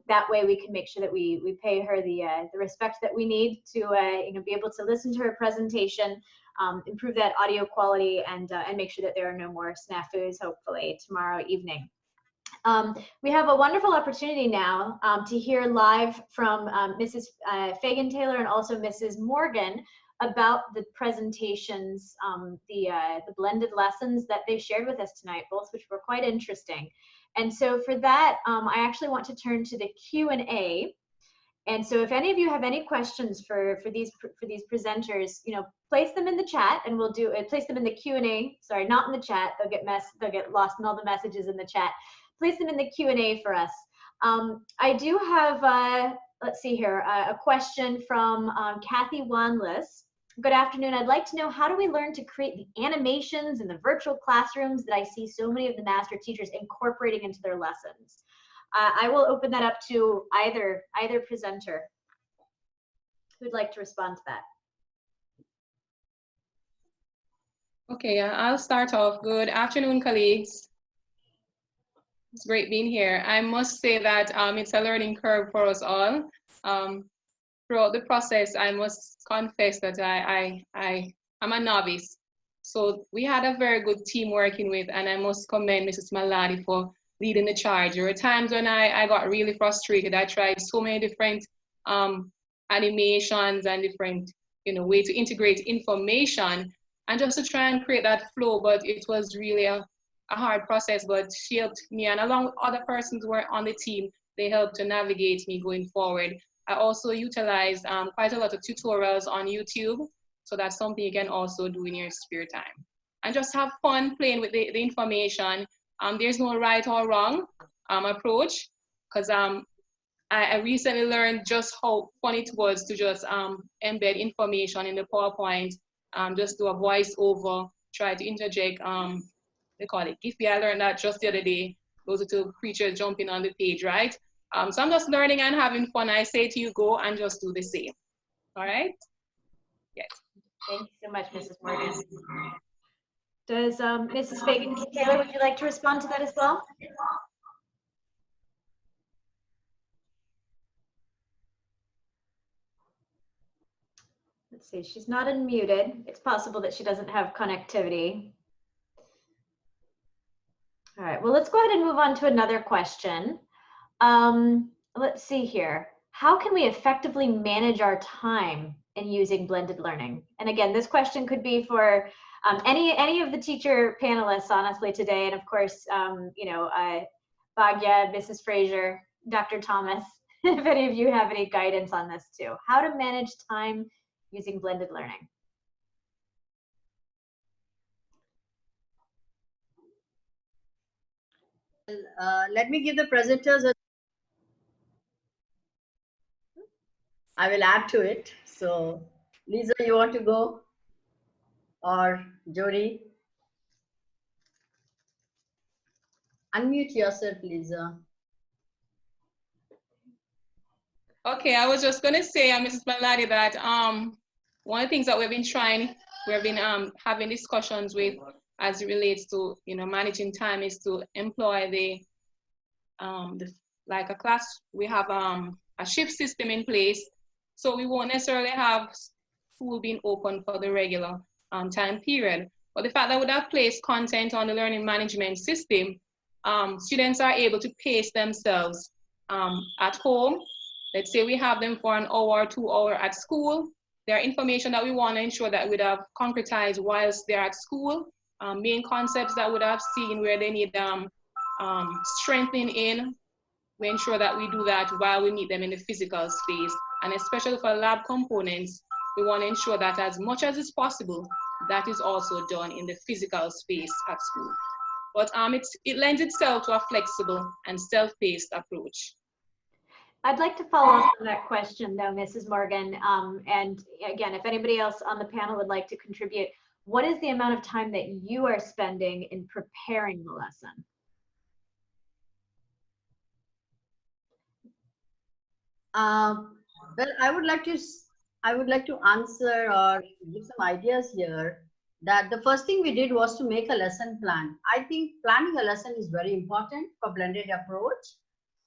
That way we can make sure that we pay her the respect that we need to be able to listen to her presentation, improve that audio quality, and make sure that there are no more snafus hopefully tomorrow evening. We have a wonderful opportunity now to hear live from Mrs. Fagan-Taylor and also Mrs. Morgan about the presentations, the blended lessons that they shared with us tonight, both which were quite interesting. And so for that, I actually want to turn to the Q&A. And so if any of you have any questions for these presenters, place them in the chat, and we'll do it. Place them in the Q&A. Sorry, not in the chat. They'll get lost in all the messages in the chat. Place them in the Q&A for us. I do have, let's see here, a question from Kathy Wanless. Good afternoon. I'd like to know, how do we learn to create the animations in the virtual classrooms that I see so many of the master teachers incorporating into their lessons? I will open that up to either presenter. Who'd like to respond to that? Okay, I'll start off. Good afternoon, colleagues. It's great being here. I must say that it's a learning curve for us all. Throughout the process, I must confess that I'm a novice. So we had a very good team working with, and I must commend Mrs. Maladi for leading the charge. There were times when I got really frustrated. I tried so many different animations and different way to integrate information and just to try and create that flow, but it was really a hard process. But she helped me, and along with other persons who were on the team, they helped to navigate me going forward. I also utilized quite a lot of tutorials on YouTube, so that's something you can also do in your spare time. And just have fun playing with the information. There's no right or wrong approach, because I recently learned just how fun it was to just embed information in the PowerPoint, just do a voiceover, try to interject, they call it Giphy. I learned that just the other day, those little creatures jumping on the page, right? So I'm just learning and having fun. I say to you, go and just do the same. All right? Yes. Thank you so much, Mrs. Morgan. Does Mrs. Fagan-Taylor, would you like to respond to that as well? Let's see, she's not unmuted. It's possible that she doesn't have connectivity. All right, well, let's go ahead and move on to another question. Let's see here. How can we effectively manage our time in using blended learning? And again, this question could be for any of the teacher panelists, honestly, today. And of course, you know, Bhagya, Mrs. Fraser, Dr. Thomas, if any of you have any guidance on this too. How to manage time using blended learning. Let me give the presenters I will add to it. So, Lisa, you want to go? Or Jody? Unmute yourself, Lisa. Okay, I was just going to say, Mrs. Maladi, that one of the things that we've been having discussions with as it relates to, you know, managing time is to employ like a class, we have a shift system in place. So we won't necessarily have school being open for the regular time period. But the fact that we have placed content on the learning management system, students are able to pace themselves at home. Let's say we have them for an hour or 2 hours at school. There are information that we want to ensure that we'd have concretized whilst they're at school. Main concepts that we'd have seen where they need strengthening in. We ensure that we do that while we meet them in the physical space. And especially for lab components, we want to ensure that as much as is possible, that is also done in the physical space at school. But it lends itself to a flexible and self-paced approach. I'd like to follow up on that question though, Mrs. Morgan. And again, if anybody else on the panel would like to contribute, what is the amount of time that you are spending in preparing the lesson? Well, I would like to answer or give some ideas here. That the first thing we did was to make a lesson plan. I think planning a lesson is very important for blended approach,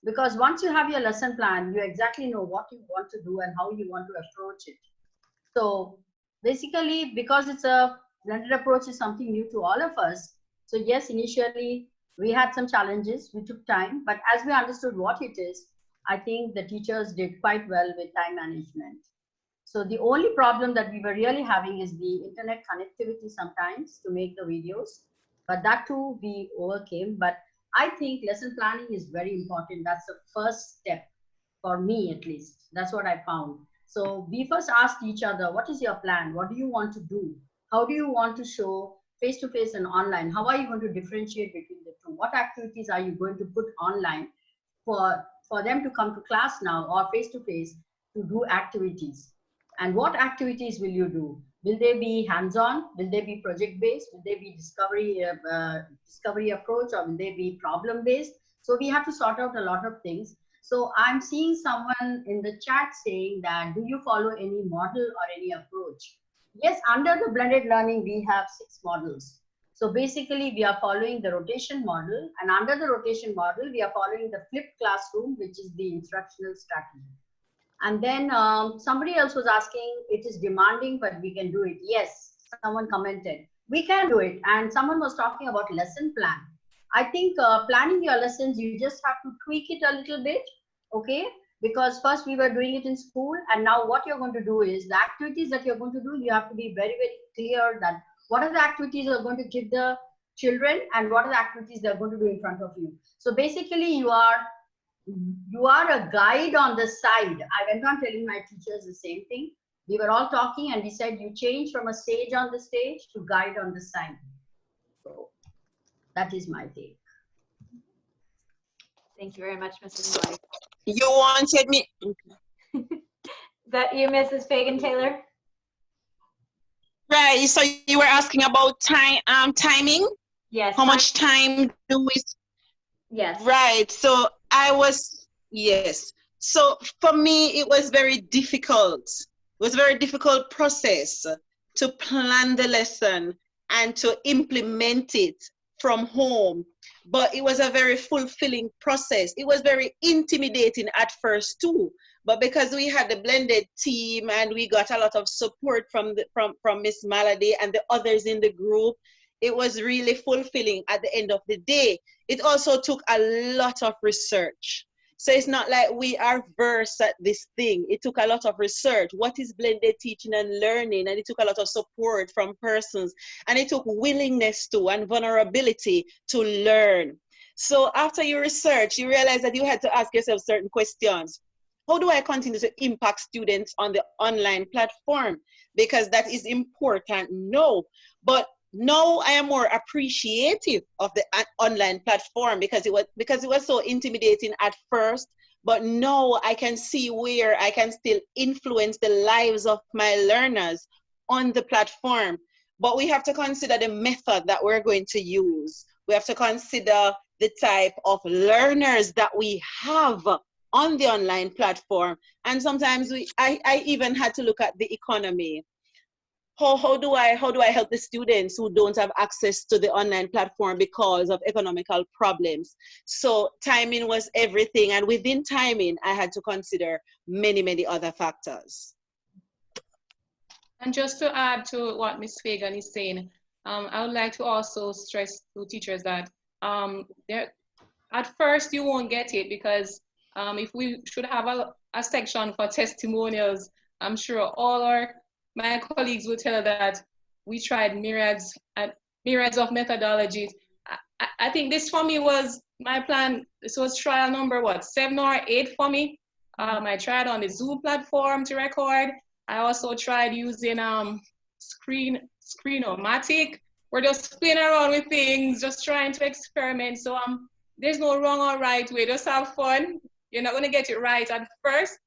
because once you have your lesson plan, you exactly know what you want to do and how you want to approach it. So basically, because it's a blended approach is something new to all of us. So yes, initially we had some challenges, we took time, but as we understood what it is, I think the teachers did quite well with time management. So the only problem that we were really having is the internet connectivity sometimes to make the videos, but that too we overcame. But I think lesson planning is very important. That's the first step for me, at least. That's what I found. So we first asked each other, what is your plan? What do you want to do? How do you want to show face-to-face and online? How are you going to differentiate between the two? What activities are you going to put online for them to come to class now or face-to-face to do activities? And what activities will you do? Will they be hands-on? Will they be project-based? Will they be discovery approach, or will they be problem-based? So we have to sort out a lot of things. So I'm seeing someone in the chat saying that, do you follow any model or any approach? Yes, under the blended learning, we have 6 models. So basically, we are following the rotation model, and under the rotation model, we are following the flipped classroom, which is the instructional strategy. And then somebody else was asking, it is demanding, but we can do it. Yes, someone commented, we can do it. And someone was talking about lesson plan. I think planning your lessons, you just have to tweak it a little bit, okay? Because first we were doing it in school, and now what you're going to do is the activities that you're going to do, you have to be very, very clear that what are the activities you're going to give the children and what are the activities they're going to do in front of you. So basically you are a guide on the side. I went on telling my teachers the same thing. We were all talking and we said, you change from a sage on the stage to guide on the side. So that is my take. Thank you very much, Mrs. Maladi. You wanted me. Is that you, Mrs. Fagan-Taylor? Right. So you were asking about timing? Yes. How much time do we? Yes. Right. So yes. So for me, it was very difficult. It was a very difficult process to plan the lesson and to implement it from home. But it was a very fulfilling process. It was very intimidating at first too. But because we had the blended team and we got a lot of support from Miss Malady and the others in the group, it was really fulfilling at the end of the day. It also took a lot of research. So it's not like we are versed at this thing. It took a lot of research. What is blended teaching and learning? And it took a lot of support from persons. And it took willingness to and vulnerability to learn. So after you research, you realize that you had to ask yourself certain questions. How do I continue to impact students on the online platform? Because that is important, no. But now I am more appreciative of the online platform because it was so intimidating at first, but now I can see where I can still influence the lives of my learners on the platform. But we have to consider the method that we're going to use. We have to consider the type of learners that we have on the online platform. And sometimes I even had to look at the economy. How do I help the students who don't have access to the online platform because of economical problems? So timing was everything, and within timing, I had to consider many, many other factors. And just to add to what Ms. Fagan is saying, I would like to also stress to teachers that at first you won't get it, because if we should have a section for testimonials, I'm sure all my colleagues will tell that we tried myriads of methodologies. I think this for me was my plan. This was trial number, 7 or 8 for me. I tried on the Zoom platform to record. I also tried using Screenomatic. We're just playing around with things, just trying to experiment. So there's no wrong or right way, just have fun. You're not gonna get it right at first.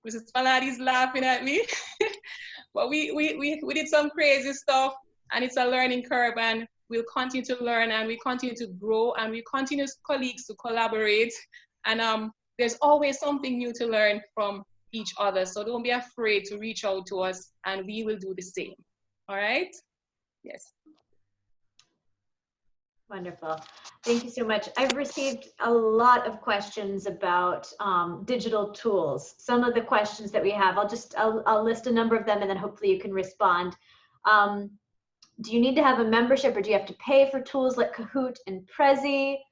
Mrs. Malady's laughing at me. But we did some crazy stuff, and it's a learning curve, and we'll continue to learn, and we continue to grow, and we continue as colleagues to collaborate. And there's always something new to learn from each other. So don't be afraid to reach out to us, and we will do the same. All right? Yes. Wonderful. Thank you so much. I've received a lot of questions about digital tools. Some of the questions that we have, I'll list a number of them, and then hopefully you can respond. Do you need to have a membership, or do you have to pay for tools like Kahoot and Prezi?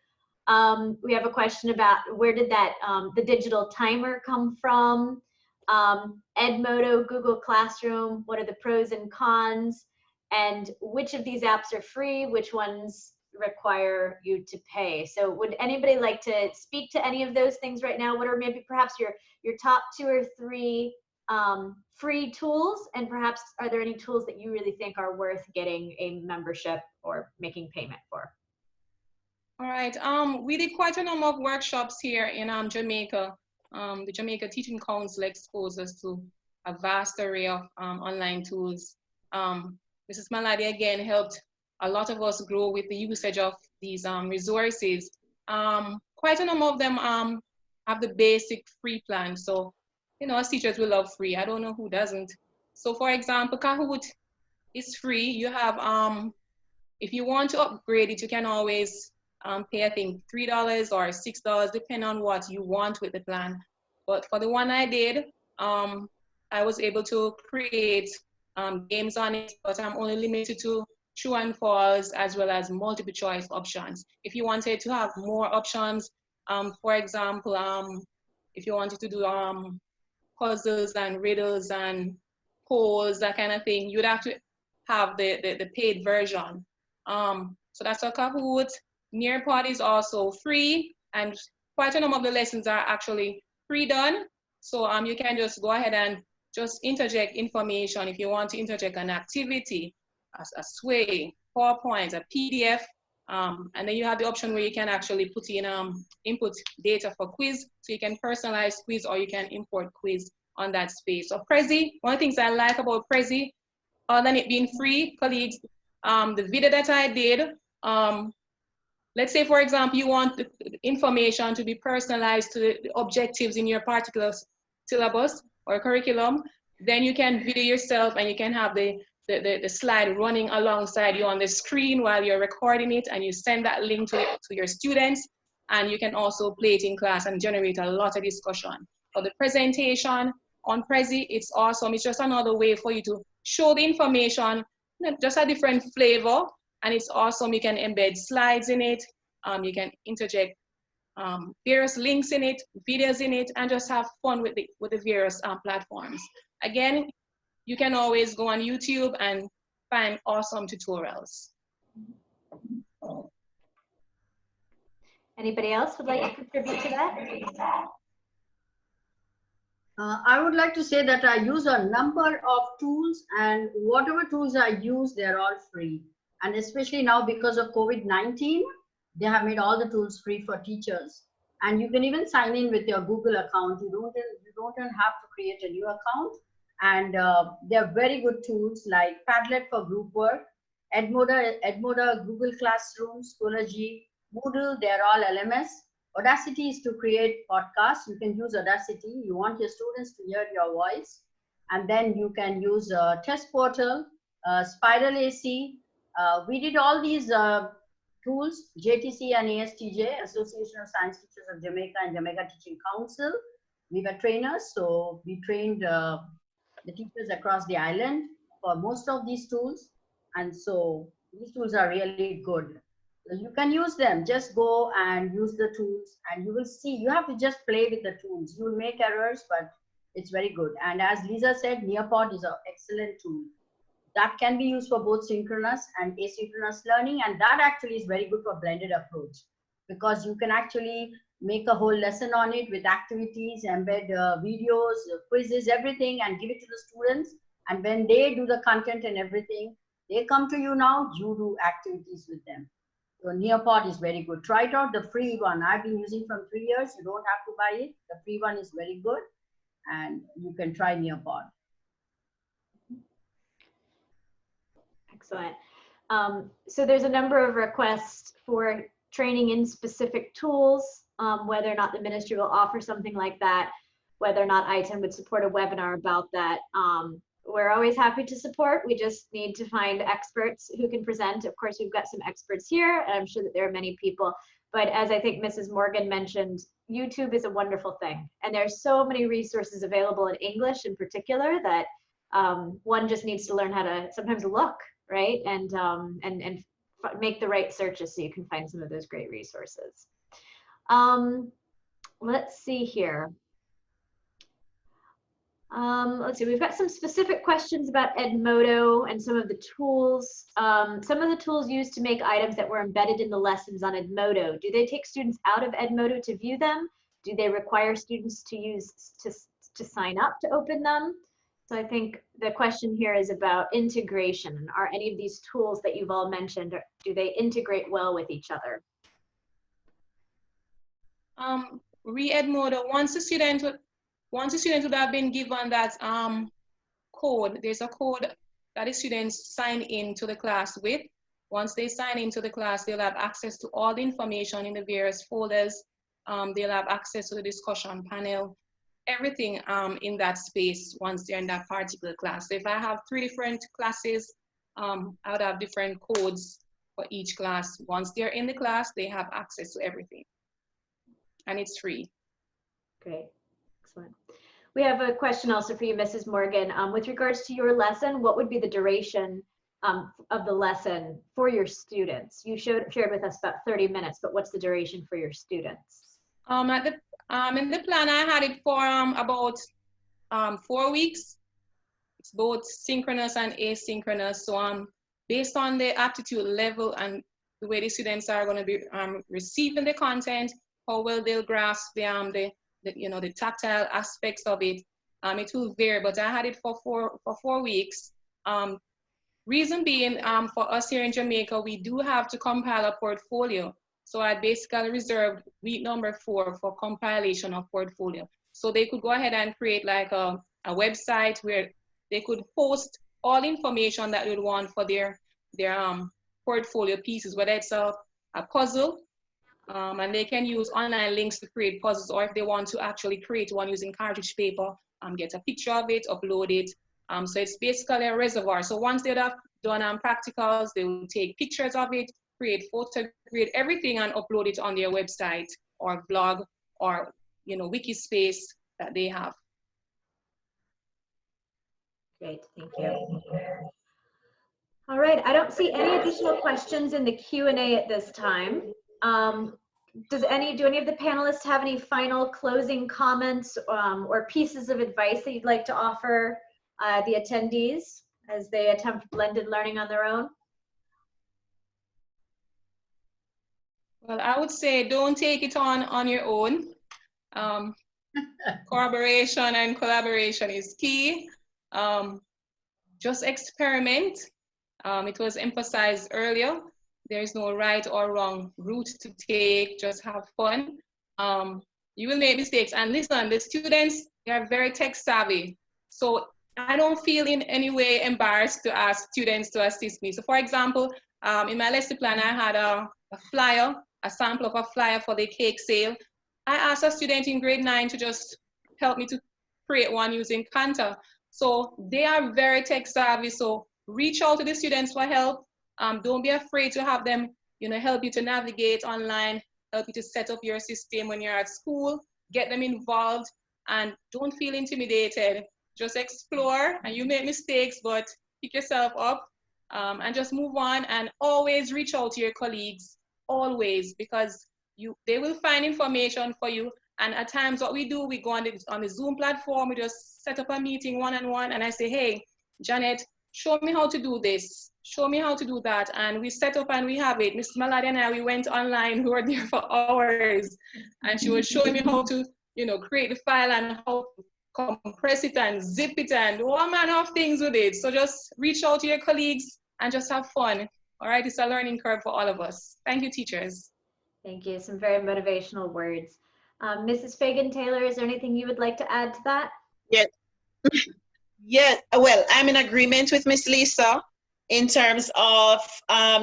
We have a question about where did that the digital timer come from? Edmodo, Google Classroom, what are the pros and cons? And which of these apps are free? Which ones require you to pay? So would anybody like to speak to any of those things right now? What are maybe perhaps your top 2 or 3 free tools, and perhaps are there any tools that you really think are worth getting a membership or making payment for? All right, we did quite a number of workshops here in Jamaica. The Jamaica Teaching Council exposed us to a vast array of online tools. Mrs. Malady again helped a lot of us grow with the usage of these resources. Quite a number of them have the basic free plan. So, you know, as teachers, we love free. I don't know who doesn't. So for example, Kahoot is free. You have, if you want to upgrade it, you can always pay, I think, $3 or $6, depending on what you want with the plan. But for the one I did, I was able to create games on it, but I'm only limited to true and false, as well as multiple choice options. If you wanted to have more options, for example, if you wanted to do puzzles and riddles and polls, that kind of thing, you'd have to have the paid version. So that's a Kahoot. Nearpod is also free, and quite a number of the lessons are actually pre-done. So you can just go ahead and just interject information. If you want to interject an activity, a sway, PowerPoint, a PDF, and then you have the option where you can actually put in input data for quiz, so you can personalize quiz or you can import quiz on that space. So Prezi, one of the things I like about Prezi, other than it being free, colleagues, the video that I did, let's say, for example, you want the information to be personalized to the objectives in your particular syllabus or curriculum, then you can video yourself and you can have the slide running alongside you on the screen while you're recording it, and you send that link to your students, and you can also play it in class and generate a lot of discussion. for the presentation. On Prezi, it's awesome. It's just another way for you to show the information, just a different flavor, and it's awesome. You can embed slides in it. You can interject various links in it, videos in it, and just have fun with the various platforms. Again, you can always go on YouTube and find awesome tutorials. Anybody else would like to contribute to that? I would like to say that I use a number of tools, and whatever tools I use, they're all free. And especially now because of COVID-19, they have made all the tools free for teachers. And you can even sign in with your Google account. You don't even have to create a new account. And they're very good tools like Padlet for group work, Edmodo, Google Classroom, Schoology, Moodle, they're all LMS. Audacity is to create podcasts. You can use Audacity. You want your students to hear your voice. And then you can use Test Portal, Spiral AC. We did all these tools, JTC and ASTJ, Association of Science Teachers of Jamaica and Jamaica Teaching Council. We were trainers, so we trained the teachers across the island for most of these tools. And so these tools are really good. You can use them. Just go and use the tools and you will see. You have to just play with the tools. You will make errors, but it's very good. And as Lisa said, Nearpod is an excellent tool. That can be used for both synchronous and asynchronous learning. And that actually is very good for blended approach because you can actually make a whole lesson on it with activities, embed videos, quizzes, everything, and give it to the students. And when they do the content and everything, they come to you now, you do activities with them. So Nearpod is very good. Try it out, the free one. I've been using from 3 years. You don't have to buy it. The free one is very good. And you can try Nearpod. Excellent. So there's a number of requests for training in specific tools, whether or not the ministry will offer something like that, whether or not ITEN would support a webinar about that. We're always happy to support. We just need to find experts who can present. Of course, we've got some experts here, and I'm sure that there are many people. But as I think Mrs. Morgan mentioned, YouTube is a wonderful thing. And there's so many resources available in English in particular that one just needs to learn how to sometimes look, right? And make the right searches so you can find some of those great resources. Let's see here. Let's see, we've got some specific questions about Edmodo and some of the tools. Some of the tools used to make items that were embedded in the lessons on Edmodo, do they take students out of Edmodo to view them? Do they require students to sign up to open them? So I think the question here is about integration. Are any of these tools that you've all mentioned, do they integrate well with each other? Edmodo, once a student would have been given that code, there's a code that the students sign into the class with. Once they sign into the class, they'll have access to all the information in the various folders. They'll have access to the discussion panel, everything in that space once they're in that particular class. So if I have 3 different classes, I would have different codes for each class. Once they're in the class, they have access to everything. And it's free. Great. Excellent. We have a question also for you, Mrs. Morgan. With regards to your lesson, what would be the duration of the lesson for your students? You shared with us about 30 minutes, but what's the duration for your students? In the plan, I had it for about 4 weeks. It's both synchronous and asynchronous. So based on the aptitude level and the way the students are going to be receiving the content, how well they'll grasp the tactile aspects of it. It will vary, but I had it for 4 weeks. Reason being, for us here in Jamaica, we do have to compile a portfolio. So I basically reserved week number 4 for compilation of portfolio. So they could go ahead and create like a website where they could post all information that they would want for their portfolio pieces, whether it's a puzzle, and they can use online links to create puzzles, or if they want to actually create one using cartridge paper, get a picture of it, upload it. So it's basically a reservoir. So once they'd have done practicals, they will take pictures of it, create photo, create everything and upload it on their website or blog or wiki space that they have. Great, thank you. All right, I don't see any additional questions in the Q&A at this time. Do any of the panelists have any final closing comments or pieces of advice that you'd like to offer the attendees as they attempt blended learning on their own? Well, I would say don't take it on your own. Cooperation and collaboration is key. Just experiment. It was emphasized earlier. There is no right or wrong route to take. Just have fun. You will make mistakes. And listen, the students, they are very tech savvy. So I don't feel in any way embarrassed to ask students to assist me. So for example, in my lesson plan, I had a flyer, a sample of a flyer for the cake sale. I asked a student in grade 9 to just help me to create one using Canva. So they are very tech savvy. So reach out to the students for help. Don't be afraid to have them, help you to navigate online, help you to set up your system when you're at school, get them involved, and don't feel intimidated. Just explore, and you make mistakes, but pick yourself up and just move on, and always reach out to your colleagues, always, because they will find information for you. And at times what we do, we go on the Zoom platform, we just set up a meeting one-on-one, and I say, hey, Janet, show me how to do this, show me how to do that. And we set up and we have it. Ms. Maladi and I, we went online, we were there for hours, and she was showing me how to, create the file and how to compress it and zip it and all manner of things with it. So just reach out to your colleagues and just have fun. All right, it's a learning curve for all of us. Thank you, teachers. Thank you, some very motivational words. Mrs. Fagan-Taylor, is there anything you would like to add to that? Yes. Yeah, well, I'm in agreement with Miss Lisa in terms of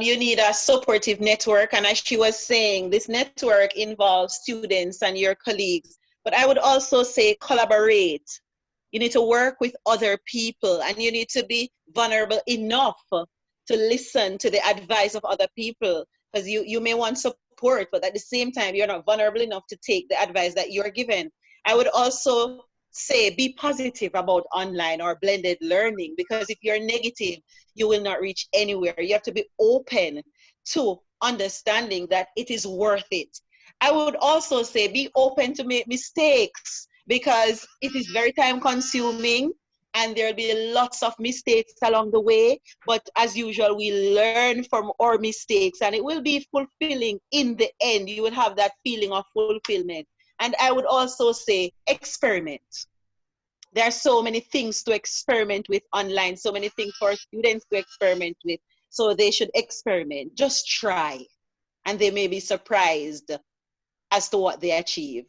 you need a supportive network. And as she was saying, this network involves students and your colleagues. But I would also say collaborate. You need to work with other people, and you need to be vulnerable enough to listen to the advice of other people, because you may want support, but at the same time, you're not vulnerable enough to take the advice that you're given. I would also say be positive about online or blended learning, because if you're negative, you will not reach anywhere. You have to be open to understanding that it is worth it. I would also say be open to make mistakes, because it is very time consuming and there'll be lots of mistakes along the way. But as usual, we learn from our mistakes, and it will be fulfilling in the end. You will have that feeling of fulfillment. And I would also say experiment. There are so many things to experiment with online, so many things for students to experiment with. So they should experiment, just try, and they may be surprised as to what they achieve.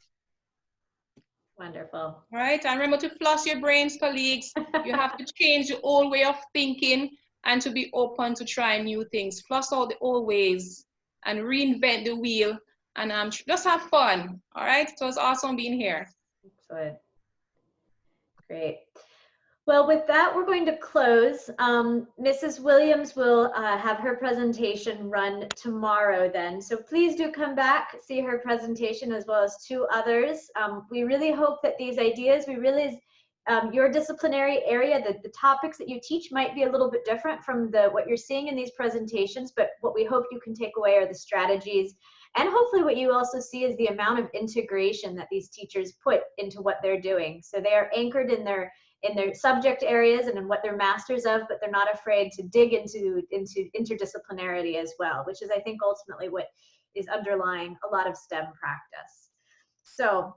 Wonderful. All right, and remember to floss your brains, colleagues. You have to change the old way of thinking and to be open to try new things. Floss out the old ways and reinvent the wheel, and just have fun. All right, it was awesome being here. Excellent. Great. Well, with that, we're going to close. Mrs. Williams will have her presentation run tomorrow then. So please do come back, see her presentation as well as 2 others. We really hope that these ideas, we realize your disciplinary area, the topics that you teach might be a little bit different from what you're seeing in these presentations, but what we hope you can take away are the strategies. And hopefully what you also see is the amount of integration that these teachers put into what they're doing. So they are anchored in their subject areas and in what they're masters of, but they're not afraid to dig into interdisciplinarity as well, which is, I think, ultimately what is underlying a lot of STEM practice. So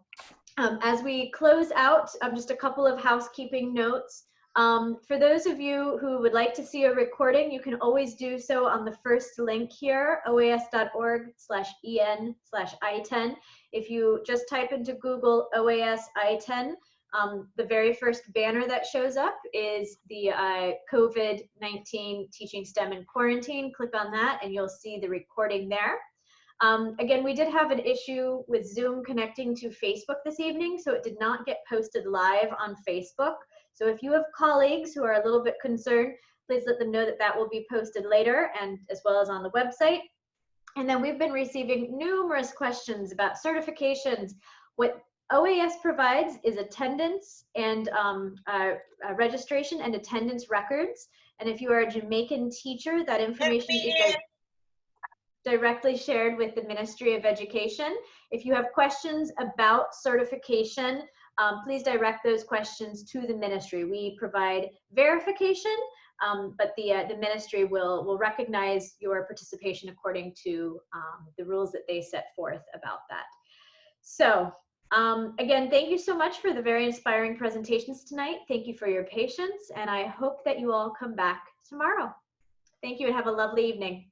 as we close out, just a couple of housekeeping notes. For those of you who would like to see a recording, you can always do so on the first link here, oas.org/en/I10. If you just type into Google OAS I10, the very first banner that shows up is the COVID-19 Teaching STEM in Quarantine. Click on that and you'll see the recording there. Again, we did have an issue with Zoom connecting to Facebook this evening, so it did not get posted live on Facebook. So if you have colleagues who are a little bit concerned, please let them know that that will be posted later, and as well as on the website. And then we've been receiving numerous questions about certifications, what OAS provides is attendance and registration and attendance records. And if you are a Jamaican teacher, that information is directly shared with the Ministry of Education. If you have questions about certification, please direct those questions to the ministry. We provide verification, but the ministry will recognize your participation according to the rules that they set forth about that. So again, thank you so much for the very inspiring presentations tonight. Thank you for your patience, and I hope that you all come back tomorrow. Thank you and have a lovely evening.